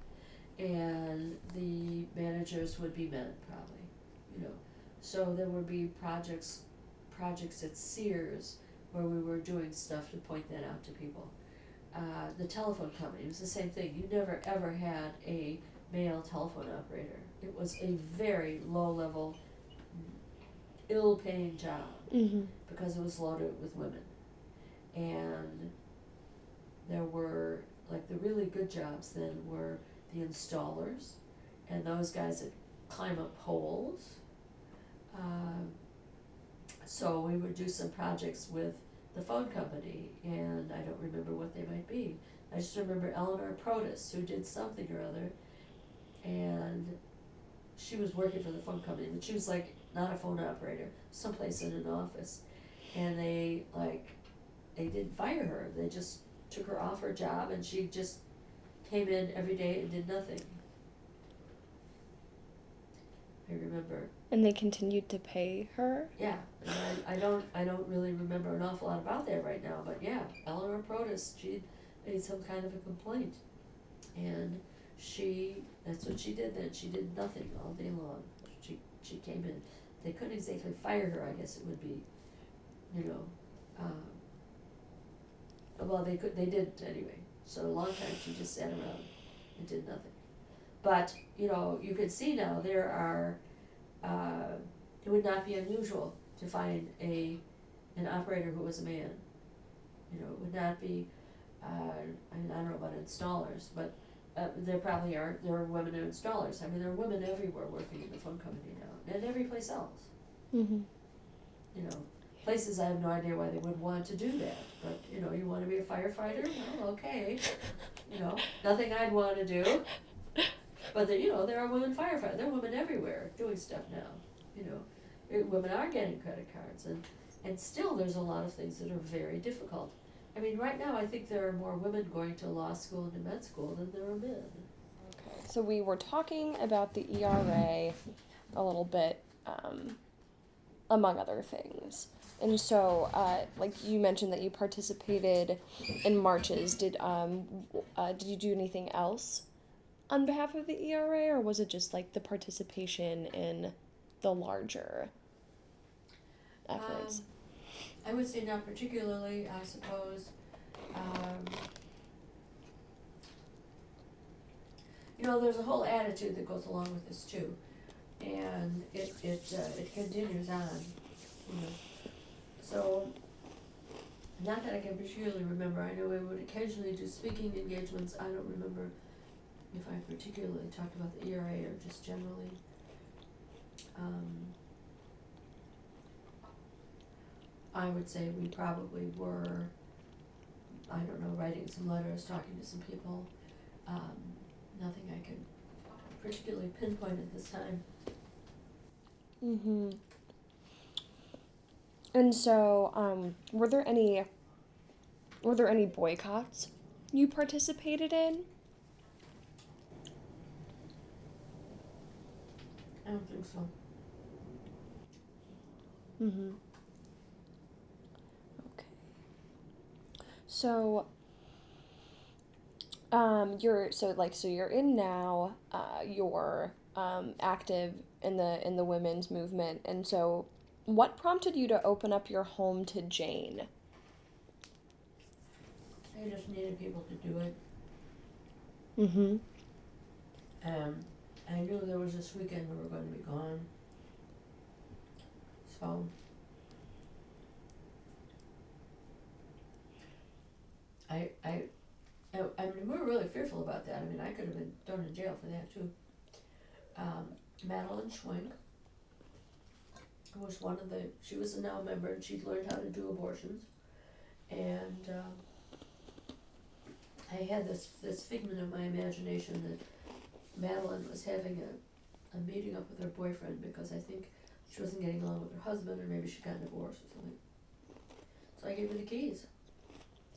and the managers would be men, probably. So there would be projects at Sears where we were doing stuff to point that out to people. The telephone company, it was the same thing. You never ever had a male telephone operator. It was a very low level, ill paying job because it was loaded with women. And there were, like, the really good jobs then were the installers and those guys that climb up poles. So we would do some projects with the phone company, and I don't remember what they might be. I just remember Eleanor Protis, who did something or other, and she was working for the phone company, but she was like not a phone operator, someplace in an office, and they didn't fire her. They just took her off her job, and she just came in every day and did nothing. I remember. And they continued to pay her? Yeah, and I don't really remember an awful lot about that right now, but yeah, Eleanor Protis, she made some kind of a complaint, and that's what she did then. She did nothing all day long. She came in. They couldn't exactly fire her, I guess it would be, well, they didn't anyway. So a long time she just sat around and did nothing. But, you can see now there are, it would not be unusual to find an operator who was a man. It would not be, I don't know about installers, but there probably are women installers. I mean, there are women everywhere working in the phone company now, and every place else. Mm-hmm. Places I have no idea why they would want to do that, but, you want to be a firefighter? Well, okay. Nothing I'd want to do. But there are women firefighters. There are women everywhere doing stuff now. Women are getting credit cards, and still there's a lot of things that are very difficult. I mean, right now I think there are more women going to law school and to med school than there are men. Okay, so we were talking about the ERA a little bit, among other things. And so, like you mentioned that you participated in marches. Did you do anything else on behalf of the ERA, or was it just like the participation in the larger efforts? I would say not particularly, I suppose. There's a whole attitude that goes along with this too, and it continues on. So, not that I can particularly remember. I know we would occasionally do speaking engagements. I don't remember if I particularly talked about the ERA or just generally. I would say we probably were, I don't know, writing some letters, talking to some people. Nothing I can particularly pinpoint at this time. Mm-hmm. And so, were there any boycotts you participated in? I don't think so. Mm-hmm. Okay. So, you're in now. You're active in the women's movement, and so, what prompted you to open up your home to Jane? I just needed people to do it. Mm-hmm. I knew there was this weekend we were going to be gone. So I mean, we were really fearful about that. I mean, I could have been thrown in jail for that too. Madeline Schwenk was she was a now member, and she'd learned how to do abortions. And I had this figment of my imagination that Madeline was having a meeting up with her boyfriend because I think she wasn't getting along with her husband, or maybe she got divorced or something. So I gave her the keys.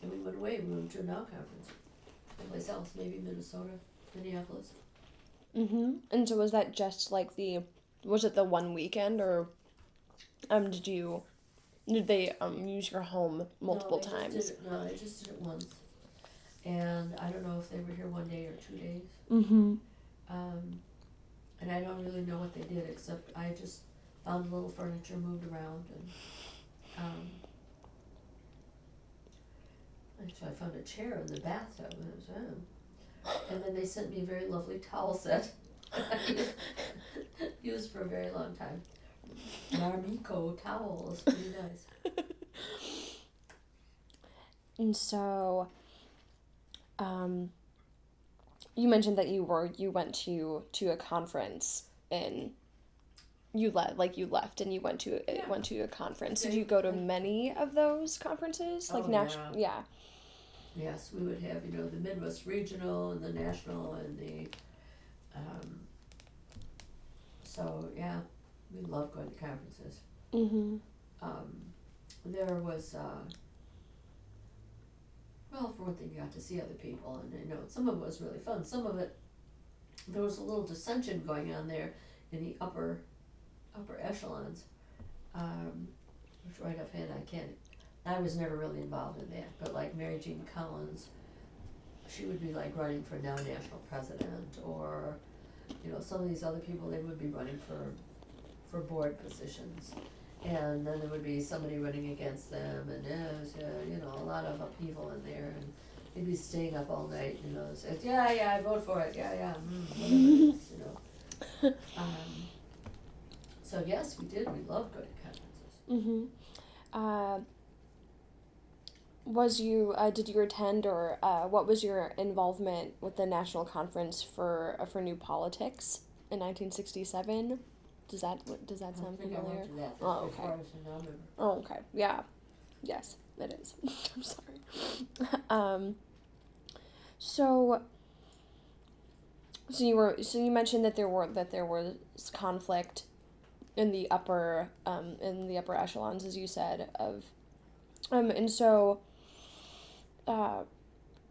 And we went away. We went to a NOW conference. Someplace else, maybe Minnesota, Minneapolis. Mm-hmm. And so was that just like was it the one weekend, or did they use your home multiple times? They just did it once. And I don't know if they were here 1 day or 2 days. Mm-hmm. And I don't really know what they did, except I just found a little furniture moved around, and actually I found a chair in the bathtub, and it was, and then they sent me a very lovely towel set used for a very long time. Marmico towels, pretty nice. And so, you mentioned that you went to a conference and you left and you went to a conference. Did you go to many of those conferences? Like yeah. Yes, we would have, the Midwest Regional and the National and the, so yeah, we love going to conferences. Mm-hmm. There was, well, for one thing, you got to see other people, and some of it was really fun. Some of it, there was a little dissension going on there in the upper echelons, which right offhand I was never really involved in that, but like Mary Jean Collins, she would be like running for now national president, or, some of these other people, they would be running for board positions. And then there would be somebody running against them, and there's, a lot of upheaval in there, and they'd be staying up all night, said, yeah, I vote for it, yeah, whatever it is, So yes, we did, we loved going to conferences. Did you attend, or what was your involvement with the National Conference for New Politics in 1967? Does that sound familiar? I went to that. Oh, okay. Before I was in November. Oh, okay. Yeah. Yes, it is. I'm sorry. So you mentioned that there was conflict in the upper echelons, as you said, and so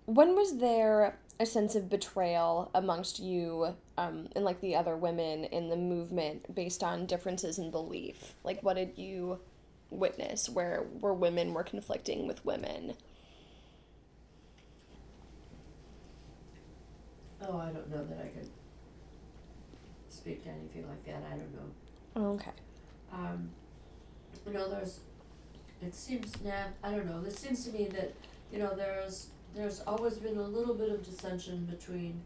when was there a sense of betrayal amongst you and like the other women in the movement based on differences in belief? Like, what did you witness where women were conflicting with women? Oh, I don't know that I could speak to anything like that. I don't know. Oh, okay. It seems to me that, there's always been a little bit of dissension between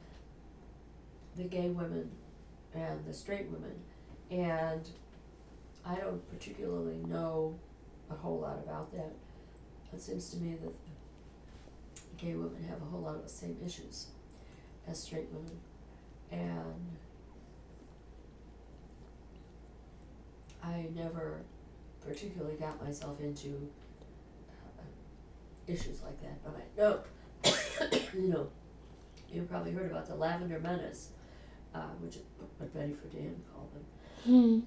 the gay women and the straight women, and I don't particularly know a whole lot about that. It seems to me that gay women have a whole lot of the same issues as straight women, and I never particularly got myself into issues like that, but I know, you've probably heard about the Lavender Menace, which is what Betty Friedan called them,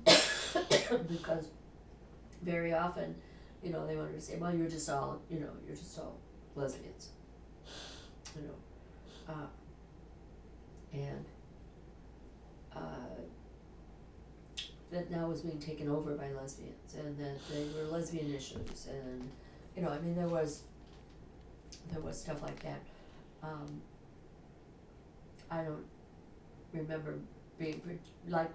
because very often, they wanted to say, well, you're just all lesbians, and that now was being taken over by lesbians, and that they were lesbian issues, and there was stuff like that. I don't remember being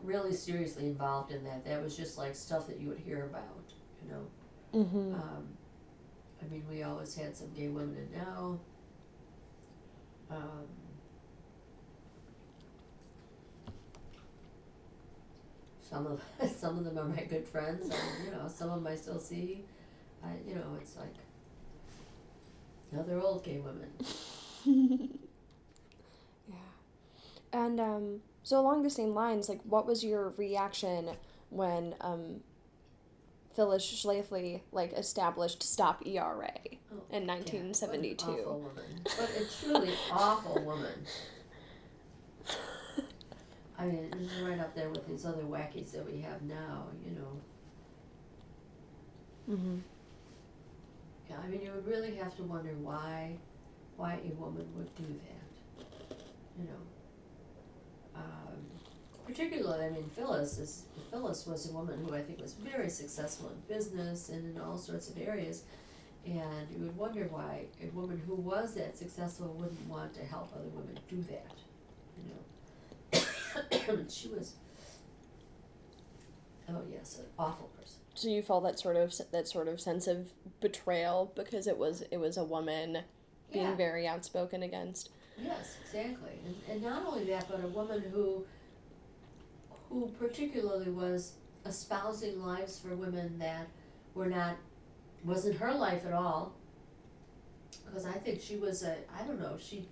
really seriously involved in that. That was just like stuff that you would hear about, Mm-hmm. We always had some gay women in now. Some of them are my good friends, and some of them I still see. It's like, they're old gay women. Yeah. And so along the same lines, like, what was your reaction when Phyllis Schlafly established Stop ERA in 1972? What an awful woman. What a truly awful woman. It was right up there with these other wackies that we have now, Mm-hmm. Yeah, you would really have to wonder why a woman would do that, particularly, Phyllis was a woman who I think was very successful in business and in all sorts of areas, and you would wonder why a woman who was that successful wouldn't want to help other women do that, She was, oh yeah, yes, an awful person. So you felt that sort of sense of betrayal because it was a woman being Yeah. very outspoken against. Yes, exactly. And not only that, but a woman who particularly was espousing lives for women that wasn't her life at all. Because I think she was she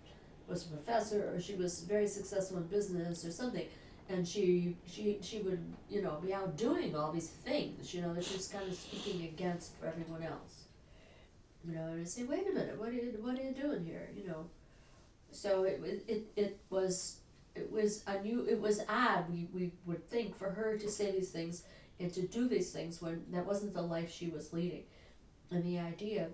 was a professor, or she was very successful in business or something, and she would, be out doing all these things, that she was kind of speaking against for everyone else. And I say, wait a minute, what are you doing here? So it was odd. We would think for her to say these things and to do these things when that wasn't the life she was leading. And the idea,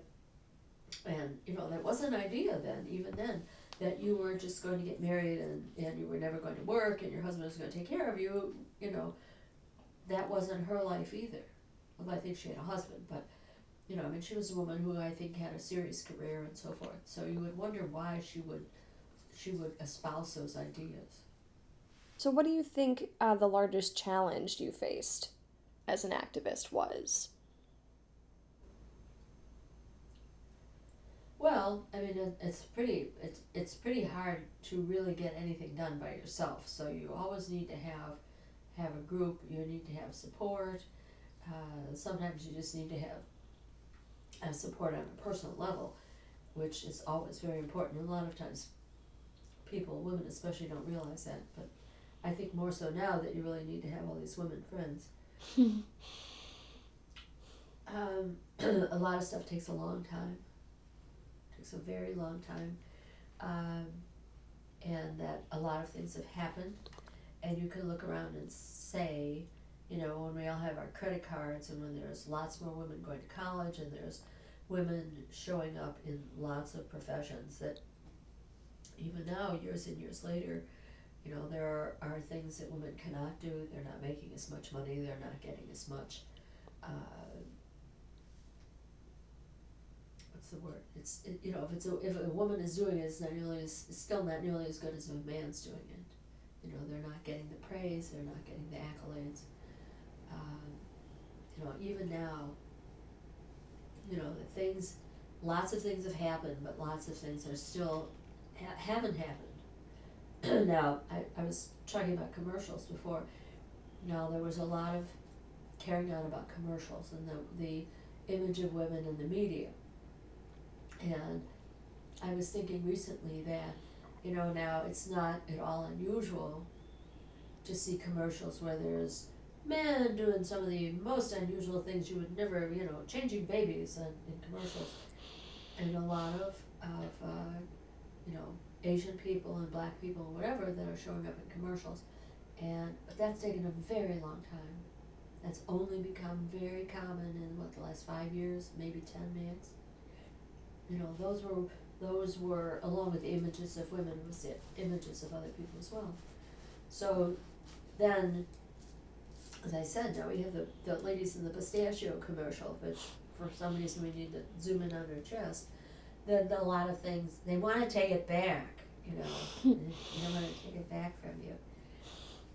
and that was an idea then, even then, that you were just going to get married and you were never going to work and your husband was going to take care of you, that wasn't her life either. Well, I think she had a husband, but she was a woman who I think had a serious career and so forth. So you would wonder why she would espouse those ideas. So what do you think the largest challenge you faced as an activist was? Well, I mean, it's pretty hard to really get anything done by yourself. So you always need to have a group. You need to have support. Sometimes you just need to have support on a personal level, which is always very important. And a lot of times, women especially, don't realize that. But I think more so now that you really need to have all these women friends. A lot of stuff takes a long time. Takes a very long time, and that a lot of things have happened, and you can look around and say, when we all have our credit cards, and when there's lots more women going to college, and there's women showing up in lots of professions, that even now, years and years later, there are things that women cannot do. They're not making as much money. They're not getting as much. What's the word? If a woman is doing it, it's still not nearly as good as if a man's doing it. They're not getting the praise. They're not getting the accolades. Even now, lots of things have happened, but lots of things are still haven't happened. Now, I was talking about commercials before. Now, there was a lot of carrying on about commercials and the image of women in the media. And I was thinking recently that, now it's not at all unusual to see commercials where there's men doing some of the most unusual things you would never, changing babies in commercials. And a lot of Asian people and black people and whatever that are showing up in commercials. But that's taken a very long time. That's only become very common in the last 5 years, maybe 10 max. Those were along with the images of women, was the images of other people as well. So then, as I said, now we have the ladies in the pistachio commercial, which for some reason we need to zoom in on their chest. Then a lot of things, they want to take it back, they want to take it back from you.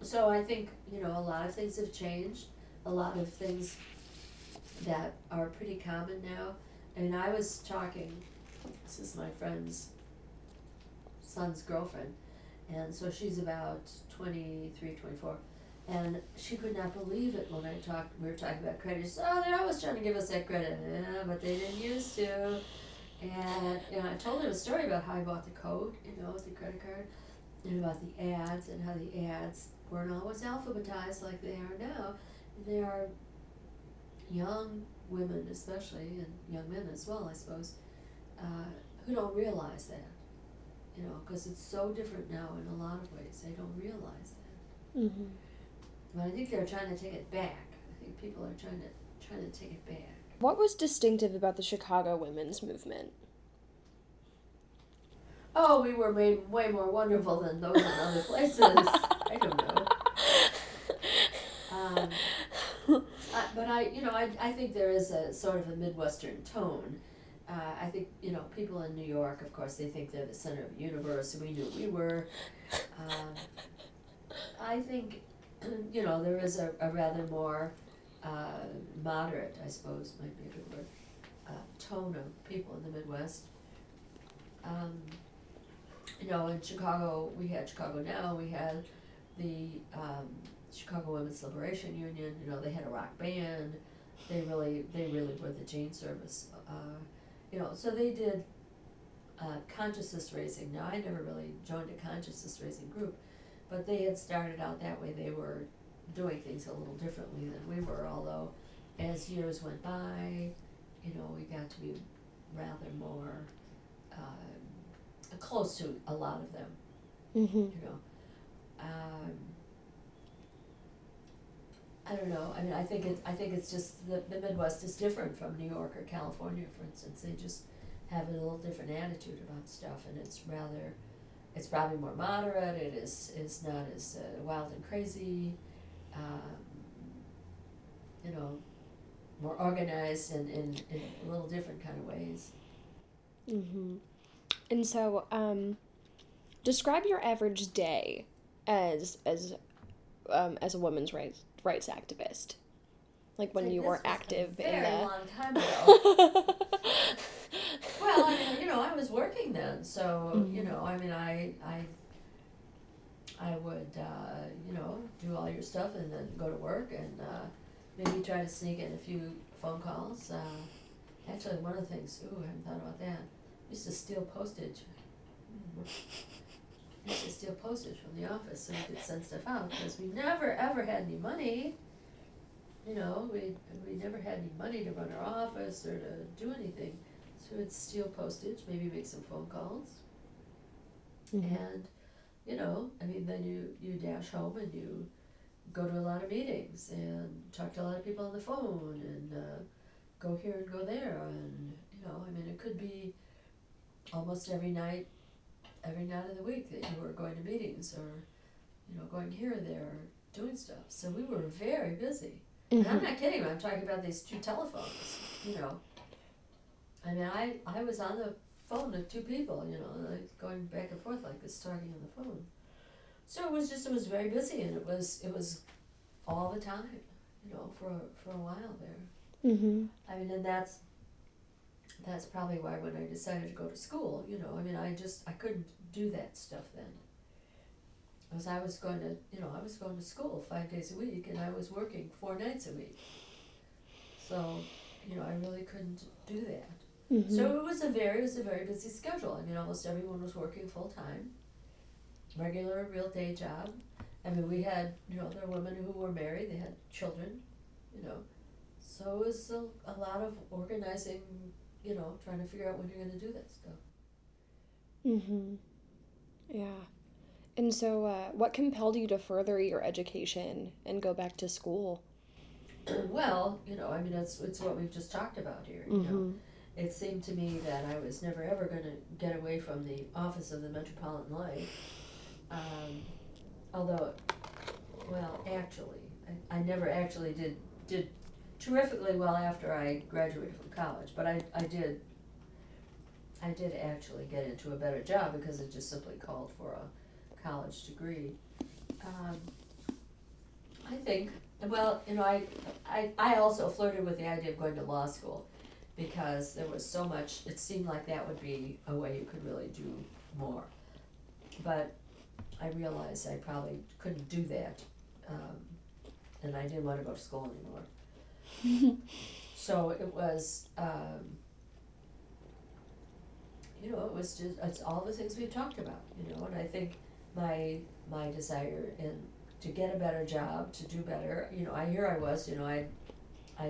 So I think, a lot of things have changed, a lot of things that are pretty common now. And I was talking, this is my friend's son's girlfriend, and so she's about 23, 24, and she could not believe it when we were talking about credit. She said, oh, they're always trying to give us that credit. Yeah, but they didn't used to. And I told her a story about how I bought the coat, with the credit card, and about the ads, and how the ads weren't always alphabetized like they are now. And they are young women especially, and young men as well, I suppose, who don't realize that, because it's so different now in a lot of ways. They don't realize that. Mm-hmm. But I think they're trying to take it back. I think people are trying to take it back. What was distinctive about the Chicago women's movement? Oh, we were made way more wonderful than those in other places. I don't know. But I think there is a sort of a Midwestern tone. I think, people in New York, of course, they think they're the center of the universe, and we knew we were. I think, there is a rather more moderate, I suppose might be a good word, tone of people in the Midwest. You know, in Chicago, we had Chicago Now, we had the Chicago Women's Liberation Union, you know, they had a rock band, they really were the Jane service, you know, so they did consciousness raising. Now, I never really joined a consciousness raising group, but they had started out that way. They were doing things a little differently than we were, although as years went by, you know, we got to be rather more close to a lot of them, you know. I don't know. I mean, I think it's just the Midwest is different from New York or California, for instance. They just have a little different attitude about stuff, and it's probably more moderate. It is not as wild and crazy. You know, more organized and in a little different kind of ways. Mm-hmm. And so, describe your average day as a women's rights activist, like when you were active in the. Very long time ago. Well, I mean, you know, I was working then, so you know, I mean, I would you know, do all your stuff and then go to work and maybe try to sneak in a few phone calls. Actually, one of the things, I haven't thought about that. I used to steal postage. I used to steal postage from the office so we could send stuff out because we never ever had any money. You know, we never had any money to run our office or to do anything. So we'd steal postage, maybe make some phone calls. And, you know, I mean, then you dash home and you go to a lot of meetings and talk to a lot of people on the phone and go here and go there. And, you know, I mean, it could be almost every night of the week that you were going to meetings or, you know, going here or there, doing stuff. So we were very busy. And I'm not kidding, I'm talking about these 2 telephones, you know. I mean, I was on the phone with 2 people, you know, like going back and forth like this, talking on the phone. So it was very busy, and it was all the time, you know, for a while there. I mean, and that's probably why when I decided to go to school, you know, I mean, I couldn't do that stuff then. Because I was going to school 5 days a week, and I was working 4 nights a week. So, you know, I really couldn't do that. So it was a very busy schedule. I mean, almost everyone was working full time, regular, real day job. I mean, we had, you know, there were women who were married, they had children, you know. So it was a lot of organizing, you know, trying to figure out when you're going to do that stuff. Yeah. And so, what compelled you to further your education and go back to school? Well, you know, I mean, it's what we've just talked about here, you know. It seemed to me that I was never ever going to get away from the office of the Metropolitan Life. Although, well, actually, I never actually did terrifically well after I graduated from college, but I did actually get into a better job because it just simply called for a college degree. I think, well, you know, I also flirted with the idea of going to law school because there was so much, it seemed like that would be a way you could really do more. But I realized I probably couldn't do that, and I didn't want to go to school anymore. So it was, you know, it was just, it's all the things we've talked about, you know, and I think my desire to get a better job, to do better, you know, I was, you know, I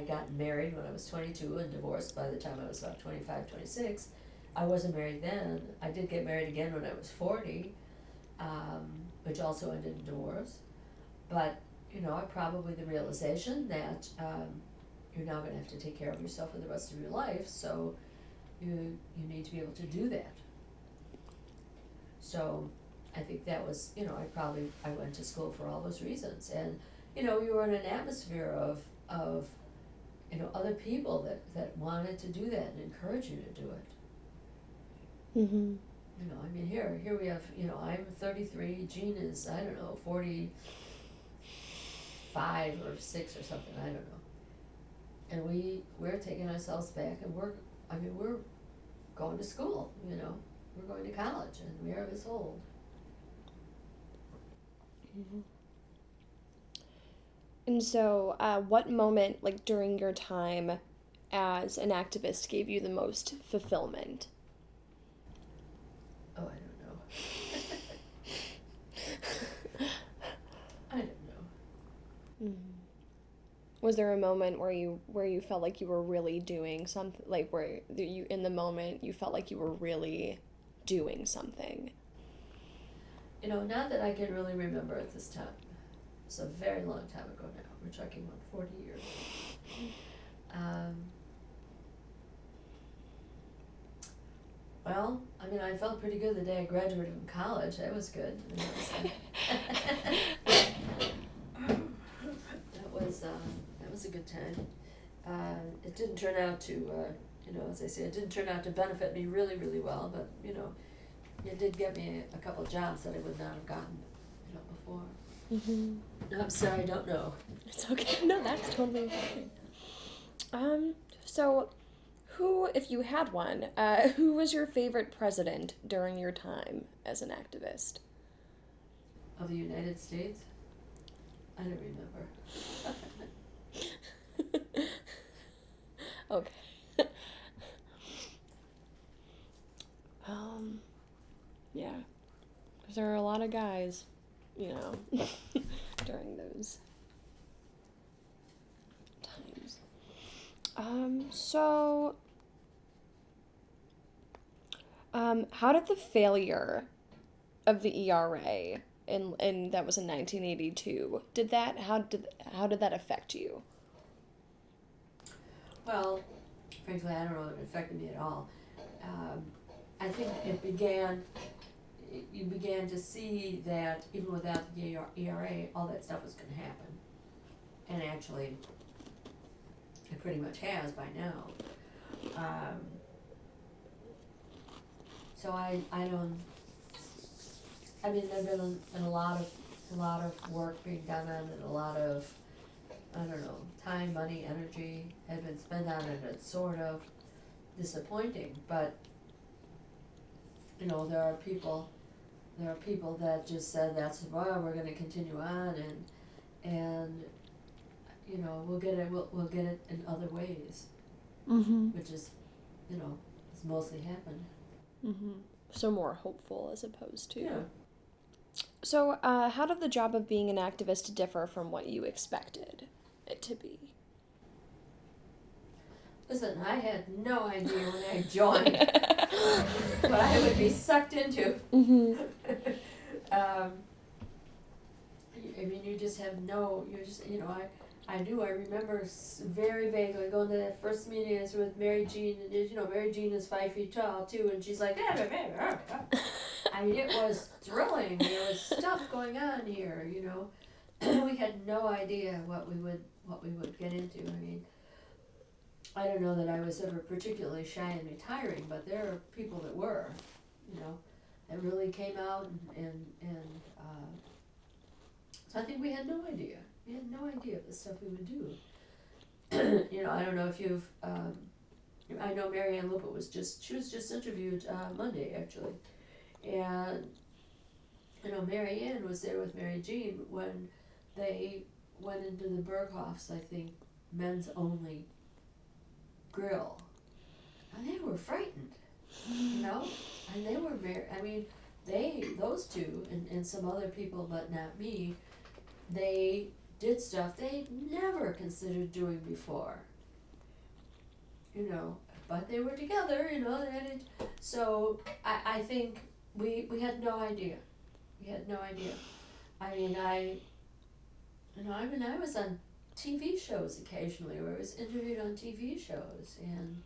got married when I was 22 and divorced by the time I was about 25, 26. I wasn't married then. I did get married again when I was 40, which also ended in divorce. But, you know, probably the realization that you're now going to have to take care of yourself for the rest of your life, so you need to be able to do that. So I think that was, you know, I went to school for all those reasons. And, you know, you were in an atmosphere of you know, other people that wanted to do that and encourage you to do it. You know, I mean, here we have, you know, I'm 33, Jean is, I don't know, 45 or 6 or something, I don't know. And we're taking ourselves back, and we're going to school, you know, we're going to college, and we are this old. Mm-hmm. And so, what moment, like during your time as an activist, gave you the most fulfillment? Oh, I don't know. I don't know. Mm-hmm. Was there a moment where you felt like you were really doing something, like where you in the moment you felt like you were really doing something? You know, not that I can really remember at this time. It's a very long time ago now. We're talking about 40 years. Well, I mean, I felt pretty good the day I graduated from college. That was good. That was a good time. It didn't turn out to, you know, as I say, it didn't turn out to benefit me really, really well. But you know, it did get me a couple of jobs that I would not have gotten, you know, before. Mm-hmm. No, I'm sorry, I don't know. It's okay. No, that's totally okay. So, who, if you had one, who was your favorite president during your time as an activist? Of the United States? I don't remember. Okay. Yeah. 'Cause there are a lot of guys, you know, during those times. How did the failure of the ERA in that was in 1982, how did that affect you? Well, frankly, I don't know if it affected me at all. I think you began to see that even without the ERA, all that stuff was going to happen. And actually, it pretty much has by now. So I mean, there's been a lot of work being done on it, a lot of, I don't know, time, money, energy had been spent on it. It's sort of disappointing, but you know, there are people that just said that's why we're going to continue on, and you know, we'll get it in other ways, which is, you know, has mostly happened. So more hopeful as opposed to. Yeah. So, how did the job of being an activist differ from what you expected it to be? Listen, I had no idea when I joined what I would be sucked into. I mean, you just have no, you know, I remember very vaguely going to that first meeting I was with Mary Jean, and you know, Mary Jean is 5 feet tall too, and she's like, I mean, it was thrilling. There was stuff going on here, you know. We had no idea what we would get into. I mean, I don't know that I was ever particularly shy and retiring, but there are people that were, you know, that really came out and so I think we had no idea. We had no idea of the stuff we would do. You know, I don't know if you've, I know Mary Ann Lupert was just interviewed Monday, actually. And, you know, Mary Ann was there with Mary Jean when they went into the Berghoff's, I think, men's only grill. And they were frightened, you know? And they were those two and some other people, but not me, they did stuff they never considered doing before. You know, but they were together, you know, so I think we had no idea. We had no idea. I mean, I was on TV shows occasionally, or I was interviewed on TV shows, and,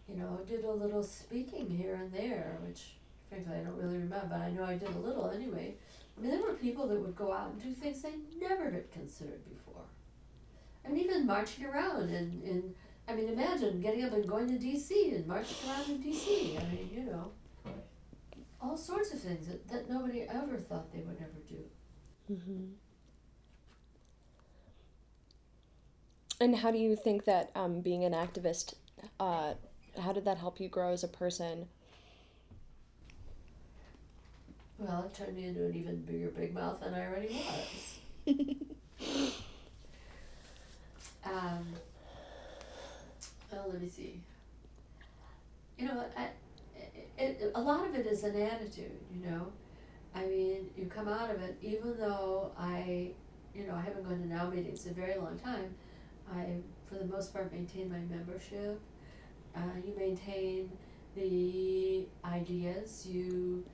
you know, did a little speaking here and there, which, frankly, I don't really remember, but I know I did a little anyway. I mean, there were people that would go out and do things they never had considered before. I mean, even marching around and I mean, imagine getting up and going to D.C. and marching around in D.C. I mean, you know, all sorts of things that nobody ever thought they would ever do. And how do you think that being an activist, how did that help you grow as a person? Well, it turned me into an even bigger big mouth than I already was. Well, let me see. You know, a lot of it is an attitude, you know. I mean, you come out of it, even though I haven't gone to now meetings in a very long time, I, for the most part, maintain my membership. You maintain the ideas, you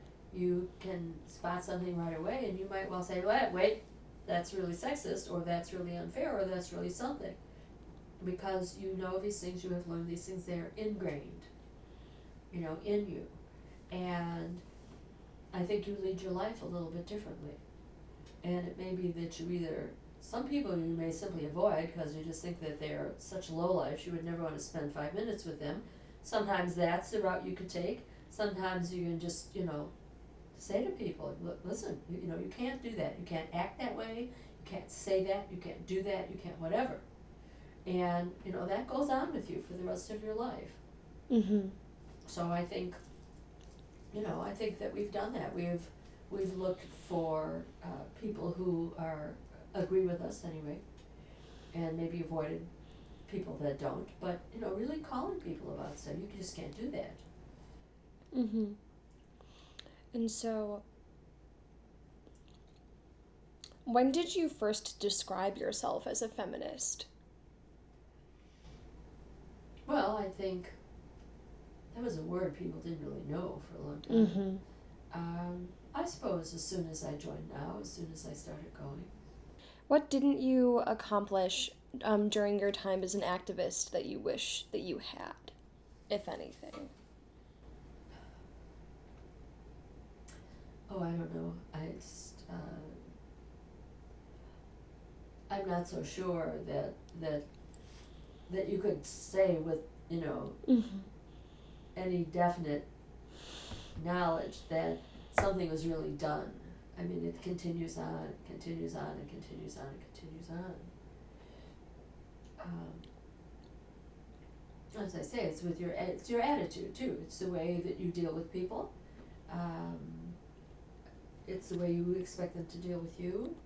can spot something right away, and you might well say, wait, that's really sexist, or that's really unfair, or that's really something. Because you know these things, you have learned these things, they're ingrained, in you. And I think you lead your life a little bit differently. And it may be that some people you may simply avoid because you just think that they're such lowlifes, you would never want to spend 5 minutes with them. Sometimes that's the route you could take. Sometimes you can just, say to people, look, listen, you can't do that. You can't act that way. You can't say that. You can't do that. You can't whatever. And, that goes on with you for the rest of your life. Mm-hmm. So I think that we've done that. We've looked for people who agree with us anyway, and maybe avoided people that don't. But really calling people about stuff, you just can't do that. Mm-hmm. And so, when did you first describe yourself as a feminist? Well, I think that was a word people didn't really know for a long time. Mm-hmm. I suppose as soon as I joined now, as soon as I started going. What didn't you accomplish during your time as an activist that you wish that you had, if anything? Oh, I don't know. I'm not so sure that you could say with Mm-hmm. any definite knowledge that something was really done. I mean, it continues on, it continues on, it continues on, it continues on. As I say, it's your attitude too. It's the way that you deal with people. It's the way you expect them to deal with you.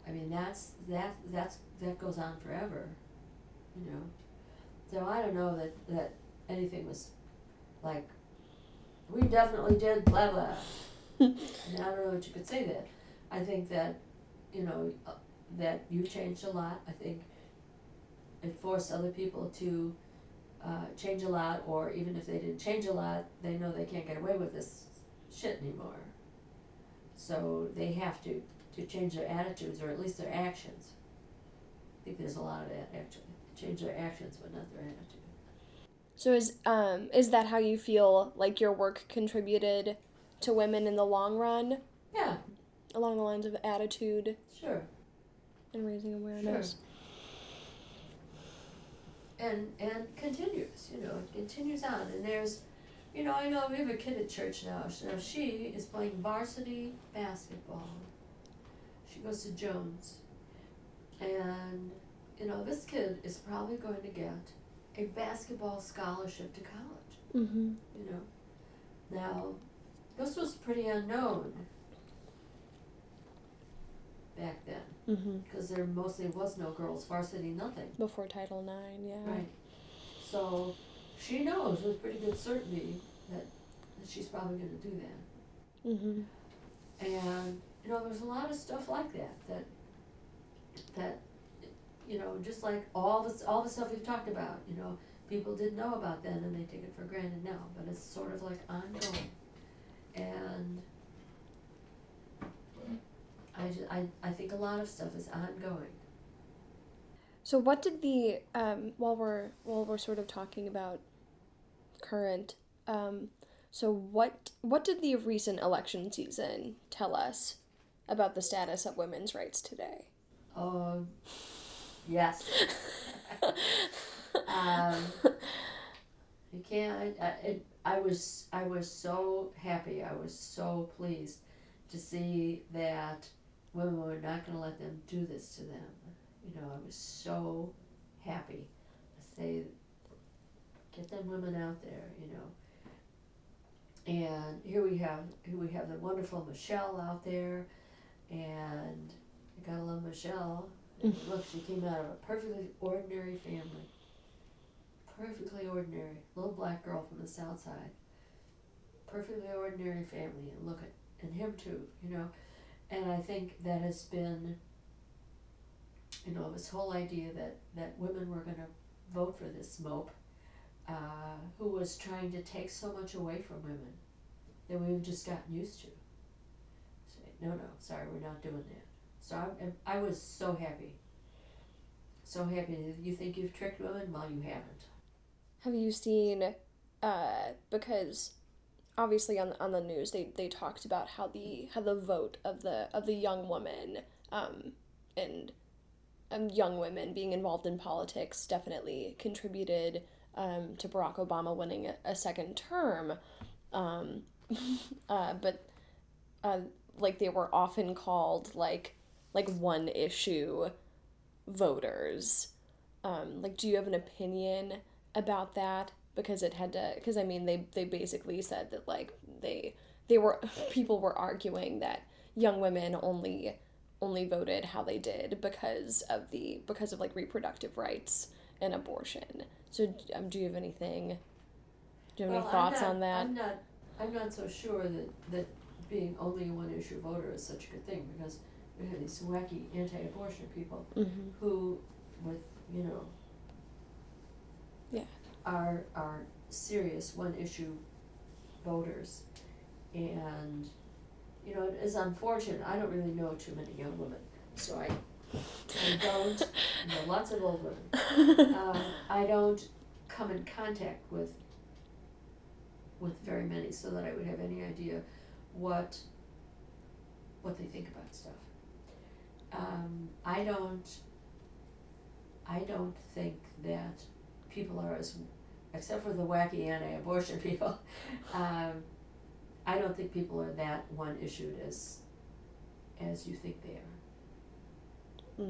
I mean, that goes on forever, So I don't know that anything was like, we definitely did blah blah. I mean, I don't know what you could say that. I think that, that you changed a lot. I think it forced other people to change a lot, or even if they didn't change a lot, they know they can't get away with this shit anymore. So they have to change their attitudes, or at least their actions. I think there's a lot of that, actually. Change their actions, but not their attitude. So is that how you feel like your work contributed to women in the long run? Yeah. Along the lines of attitude? Sure. And raising awareness? Sure. And continues, it continues on. And there's, I know we have a kid at church now. Now she is playing varsity basketball. She goes to Jones. And, this kid is probably going to get a basketball scholarship to college. Mm-hmm. Now, this was pretty unknown back then, because there mostly was no girls varsity, nothing. Before Title IX, yeah. Right. So she knows with pretty good certainty that she's probably going to do that. Mm-hmm. And there's a lot of stuff like that just like all the stuff we've talked about, people didn't know about then and they take it for granted now, but it's sort of like ongoing. And I think a lot of stuff is ongoing. So what did the while we're sort of talking about current, so what did the recent election season tell us about the status of women's rights today? Yes. You can't. I was so happy. I was so pleased to see that women were not going to let them do this to them. I was so happy. Say, get them women out there, And here we have the wonderful Michelle out there, and you gotta love Michelle. Look, she came out of a perfectly ordinary family. Perfectly ordinary. Little black girl from the South Side. Perfectly ordinary family, and look at, and him too, And I think that has been, this whole idea that women were gonna vote for this mope, who was trying to take so much away from women that we've just gotten used to. Say, no, sorry, we're not doing that. So I was so happy. So happy. You think you've tricked women? Well, you haven't. Have you seen, because obviously on the news they talked about how the vote of the young women, and young women being involved in politics definitely contributed to Barack Obama winning a second term, but like they were often called like one issue voters. Do you have an opinion about that? Because they basically said that people were arguing that young women only voted how they did because of reproductive rights and abortion. So do you have any thoughts on that? I'm not so sure that being only a one issue voter is such a good thing, because we have these wacky anti-abortion people who, with are serious one issue voters, and it is unfortunate. I don't really know too many young women, so I don't know lots of old women. I don't come in contact with very many, so that I would have any idea what they think about stuff. I don't think that people are except for the wacky anti-abortion people, I don't think people are that one-issued as you think they are.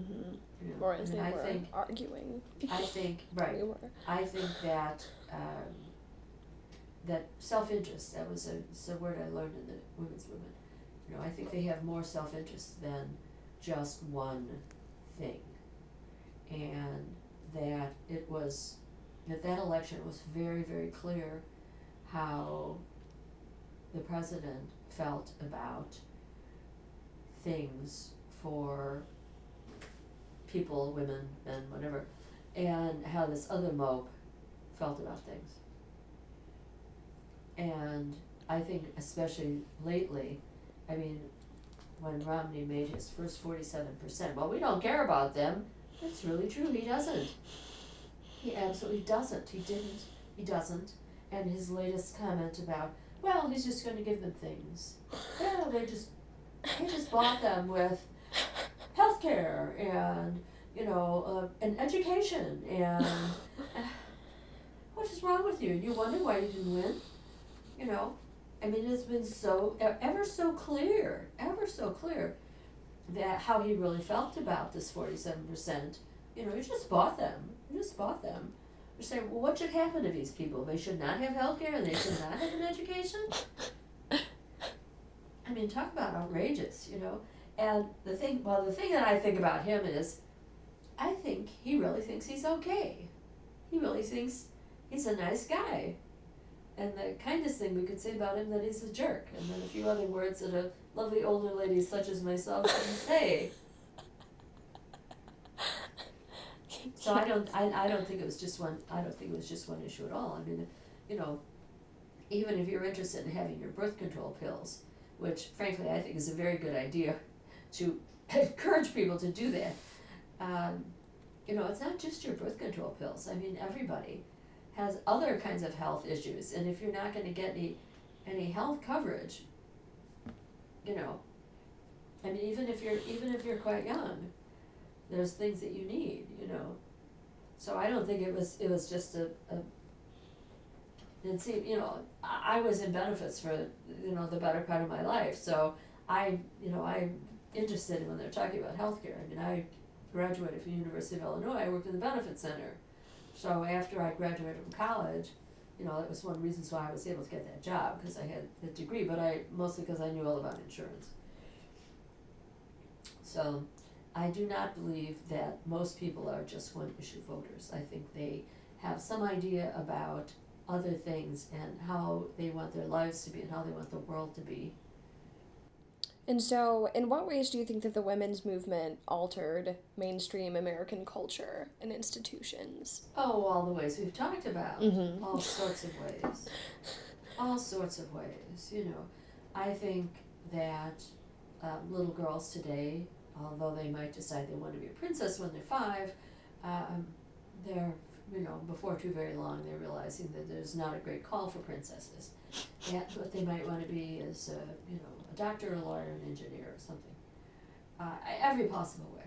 Or as they were arguing. I think, right. I think that that self-interest, it's a word I learned in the women's movement. I think they have more self-interest than just one thing. And that that election was very, very clear how the president felt about things for people, women, men, whatever, and how this other mope felt about things. And I think especially lately, when Romney made his first 47%, well, we don't care about them. It's really true, he doesn't. He absolutely doesn't. He doesn't. And his latest comment about, well, he's just going to give them things. Well, he just bought them with healthcare and, and education and what is wrong with you? You wonder why you didn't win? It's been ever so clear that how he really felt about this 47%. You just bought them. You're saying, well, what should happen to these people? They should not have health care and they should not have an education? Talk about outrageous, And the thing that I think about him is, I think he really thinks he's okay. He really thinks he's a nice guy. And the kindest thing we could say about him, that he's a jerk. And then a few other words that a lovely older lady such as myself can say. So I don't think it was just one issue at all. Even if you're interested in having your birth control pills, which frankly I think is a very good idea to encourage people to do that. It's not just your birth control pills. Everybody has other kinds of health issues, and if you're not going to get any health coverage, even if you're quite young, there's things that you need, So I don't think it was just and see, I was in benefits for, the better part of my life, so I'm interested in when they're talking about healthcare. graduated from the University of Illinois, I worked in the benefit center. So after I graduated from college, that was one of the reasons why I was able to get that job, because I had the degree, but mostly because I knew all about insurance. So I do not believe that most people are just one-issue voters. I think they have some idea about other things and how they want their lives to be and how they want the world to be. And so, in what ways do you think that the women's movement altered mainstream American culture and institutions? Oh, all the ways we've talked about. Mm-hmm. All sorts of ways. All sorts of ways, I think that little girls today, although they might decide they want to be a princess when they're 5, they're, before too very long, they're realizing that there's not a great call for princesses. And what they might want to be is, a doctor, a lawyer, an engineer, or something. Every possible way.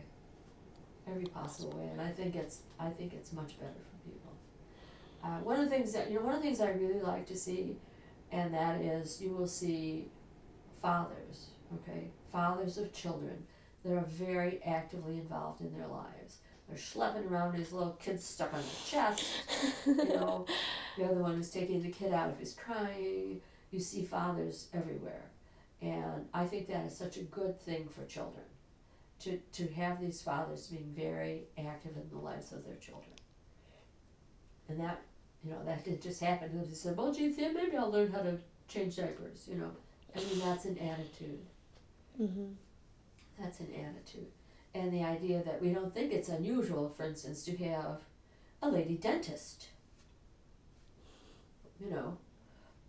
Every possible way, and I think it's much better for people. One of the things I really like to see, and that is, you will see fathers, fathers of children that are very actively involved in their lives. They're schlepping around these little kids stuck on their chest, They're the one who's taking the kid out if he's crying. You see fathers everywhere. And I think that is such a good thing for children, to have these fathers being very active in the lives of their children. And that, that didn't just happen because he said, well, gee, maybe I'll learn how to change diapers, I mean, that's an attitude. Mm-hmm. That's an attitude. And the idea that we don't think it's unusual, for instance, to have a lady dentist,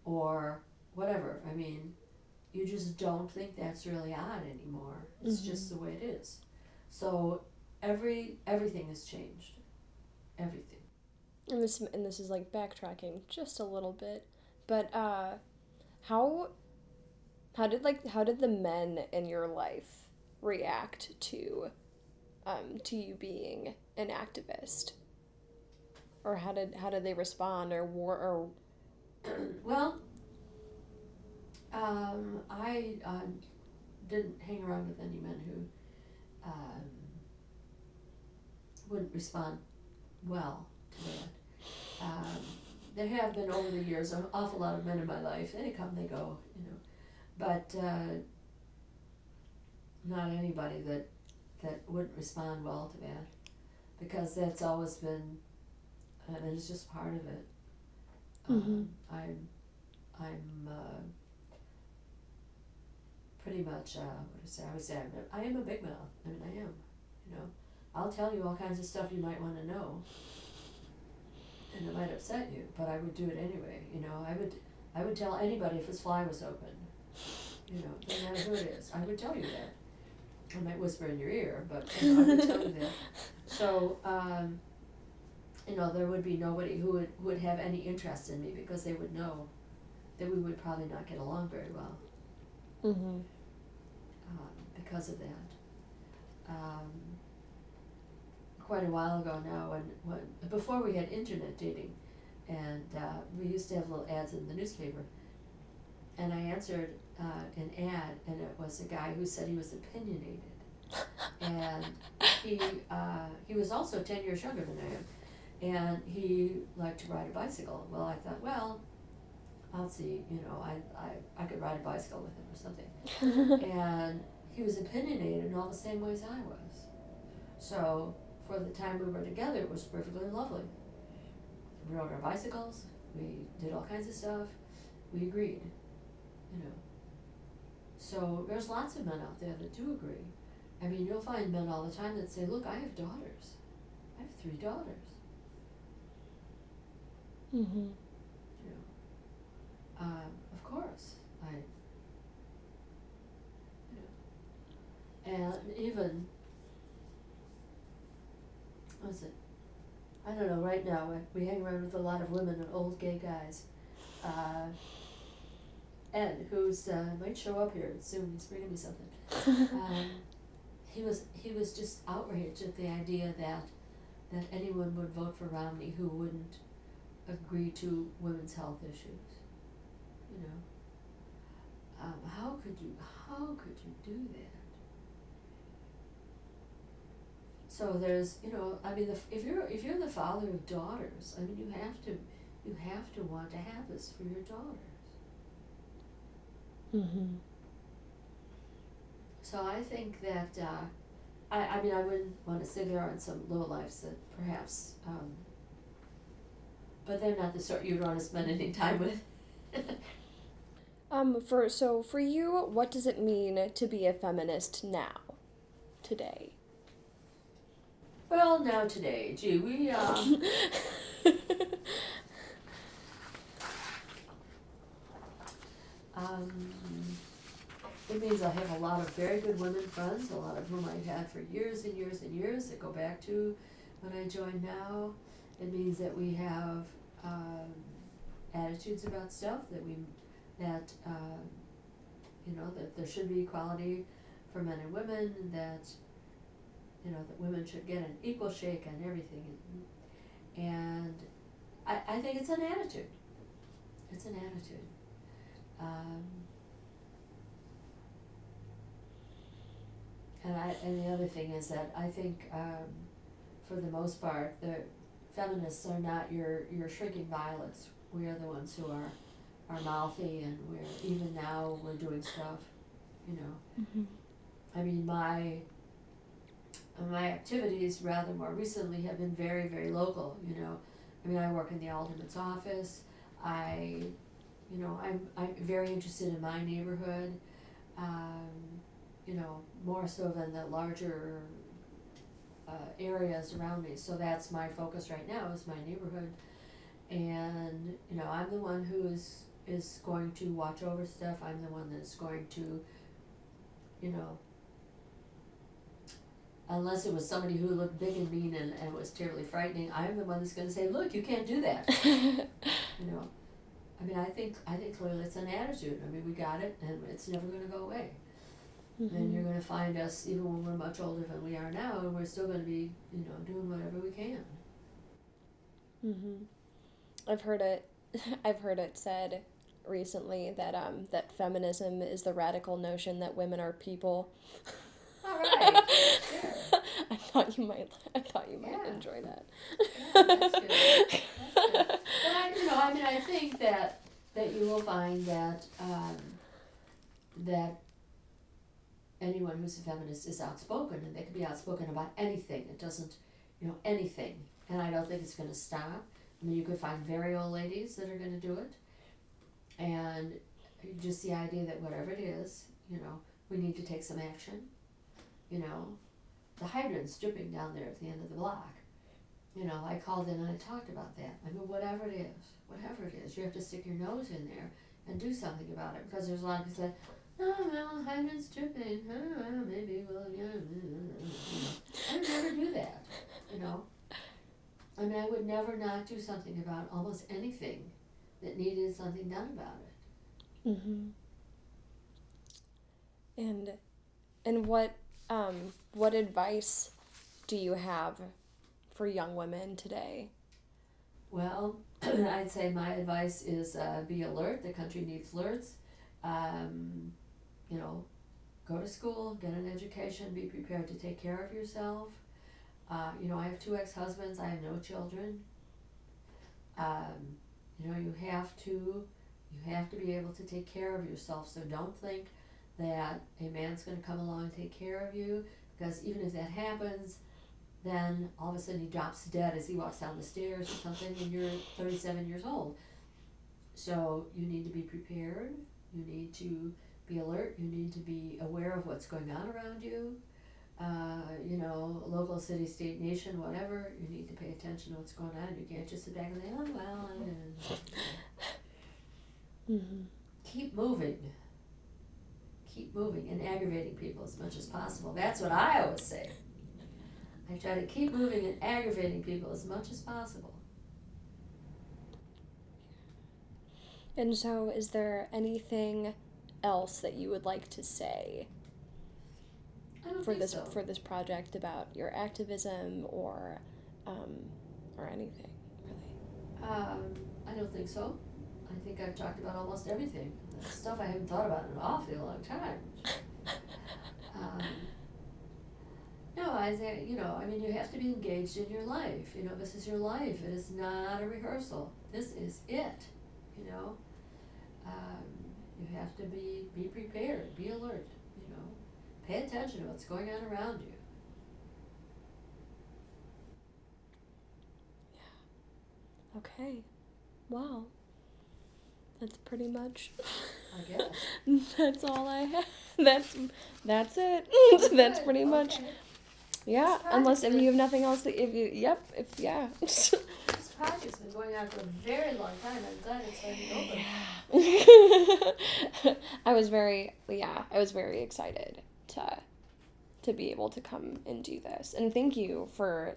or whatever. I mean, you just don't think that's really odd anymore. It's just the way it is. So everything has changed. Everything. And this is like backtracking just a little bit, but how did the men in your life react to you being an activist, or how did they respond, or Well, I didn't hang around with any men who wouldn't respond well to that. There have been over the years an awful lot of men in my life. They come, they go, but not anybody that wouldn't respond well to that, because that's always been, and it's just part of it. I'm pretty much, I would say I am a big mouth. I mean, I am, I'll tell you all kinds of stuff you might want to know, and it might upset you, but I would do it anyway. I would tell anybody if his fly was open, no matter who it is. I would tell you that. I might whisper in your ear, but I would tell you that. So, there would be nobody who would have any interest in me, because they would know that we would probably not get along very well. Mm-hmm. Because of that. Quite a while ago now, when before we had internet dating, and we used to have little ads in the newspaper, and I answered an ad, and it was a guy who said he was opinionated, and he was also 10 years younger than I am, and he liked to ride a bicycle. Well, I thought, well, I'll see, I could ride a bicycle with him or something. And he was opinionated in all the same ways I was. So for the time we were together, it was perfectly lovely. We rode our bicycles, we did all kinds of stuff, we agreed, So there's lots of men out there that do agree. I mean, you'll find men all the time that say, look, I have daughters. I have 3 daughters. Mm-hmm. Of course, and even, what's it? I don't know, right now, we hang around with a lot of women and old gay guys. Ed, who's, might show up here soon, he's bringing me something. He was just outraged at the idea that anyone would vote for Romney who wouldn't agree to women's health issues. How could you do that? So there's, I mean, if you're the father of daughters, I mean, you have to want to have this for your daughters. Mm-hmm. So I think that, I mean, I wouldn't want to say there aren't some lowlifes that perhaps, but they're not the sort you'd want to spend any time with. For you, what does it mean to be a feminist now, today? Well, now today, gee, we, it means I have a lot of very good women friends, a lot of whom I've had for years and years and years that go back to when I joined now. It means that we have attitudes about stuff, that that there should be equality for men and women, that that women should get an equal shake on everything, and I think it's an attitude. It's an attitude. And the other thing is that I think, for the most part, the feminists are not your shrinking violets. We are the ones who are mouthy, and even now we're doing stuff, Mm-hmm. I mean, my activities rather more recently have been very, very local, I mean, I work in the alderman's office. I'm very interested in my neighborhood, more so than the larger areas around me. So that's my focus right now, is my neighborhood. And, I'm the one who is going to watch over stuff. I'm the one that's going to, unless it was somebody who looked big and mean and was terribly frightening, I'm the one that's going to say, look, you can't do that. I mean, I think clearly it's an attitude. I mean, we got it, and it's never going to go away. Mm-hmm. And you're going to find us, even when we're much older than we are now, and we're still going to be, doing whatever we can. Mm-hmm. I've heard it said recently that that feminism is the radical notion that women are people. All right. Sure. I thought you might enjoy that. Yeah, that's good. But I think that you will find that that anyone who's a feminist is outspoken, and they can be outspoken about anything. It doesn't, anything. And I don't think it's going to stop. I mean, you could find very old ladies that are going to do it. And just the idea that whatever it is, we need to take some action. The hydrant's dripping down there at the end of the block. I called in and I talked about that. I mean, whatever it is, you have to stick your nose in there and do something about it. Because there's a lot of people say, oh, well, hydrant's dripping. Oh, well, maybe, well, yeah. I would never do that, I mean, I would never not do something about almost anything that needed something done about it. Mm-hmm. And what advice do you have for young women today? Well, I'd say my advice is be alert. The country needs alerts. Go to school, get an education, be prepared to take care of yourself. I have 2 ex-husbands. I have no children. You have to be able to take care of yourself. So don't think that a man's going to come along and take care of you, because even if that happens, then all of a sudden he drops dead as he walks down the stairs or something, and you're 37 years old. So you need to be prepared. You need to be alert. You need to be aware of what's going on around you. Local, city, state, nation, whatever. You need to pay attention to what's going on. You can't just sit back and say, oh, well, Mm-hmm. Keep moving and aggravating people as much as possible. That's what I always say. I try to keep moving and aggravating people as much as possible. And so, is there anything else that you would like to say for this project about your activism or anything, really? I don't think so. I think I've talked about almost everything. Stuff I haven't thought about in an awfully long time. No, I think, I mean, you have to be engaged in your life. This is your life. It is not a rehearsal. This is it, You have to be prepared, be alert, Pay attention to what's going on around you. Okay. Wow. That's pretty much. I guess. That's all I have. That's it. That's pretty much. Okay. Yeah. Unless if you have nothing else, yeah. This project's been going on for a very long time. I'm glad it's finally over. I was very excited to be able to come and do this, and thank you for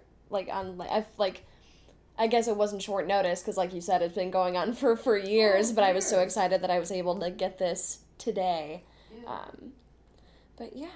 I guess it wasn't short notice because, like you said, it's been going on for years. But I was so excited that I was able to get this today. Yeah. But yeah.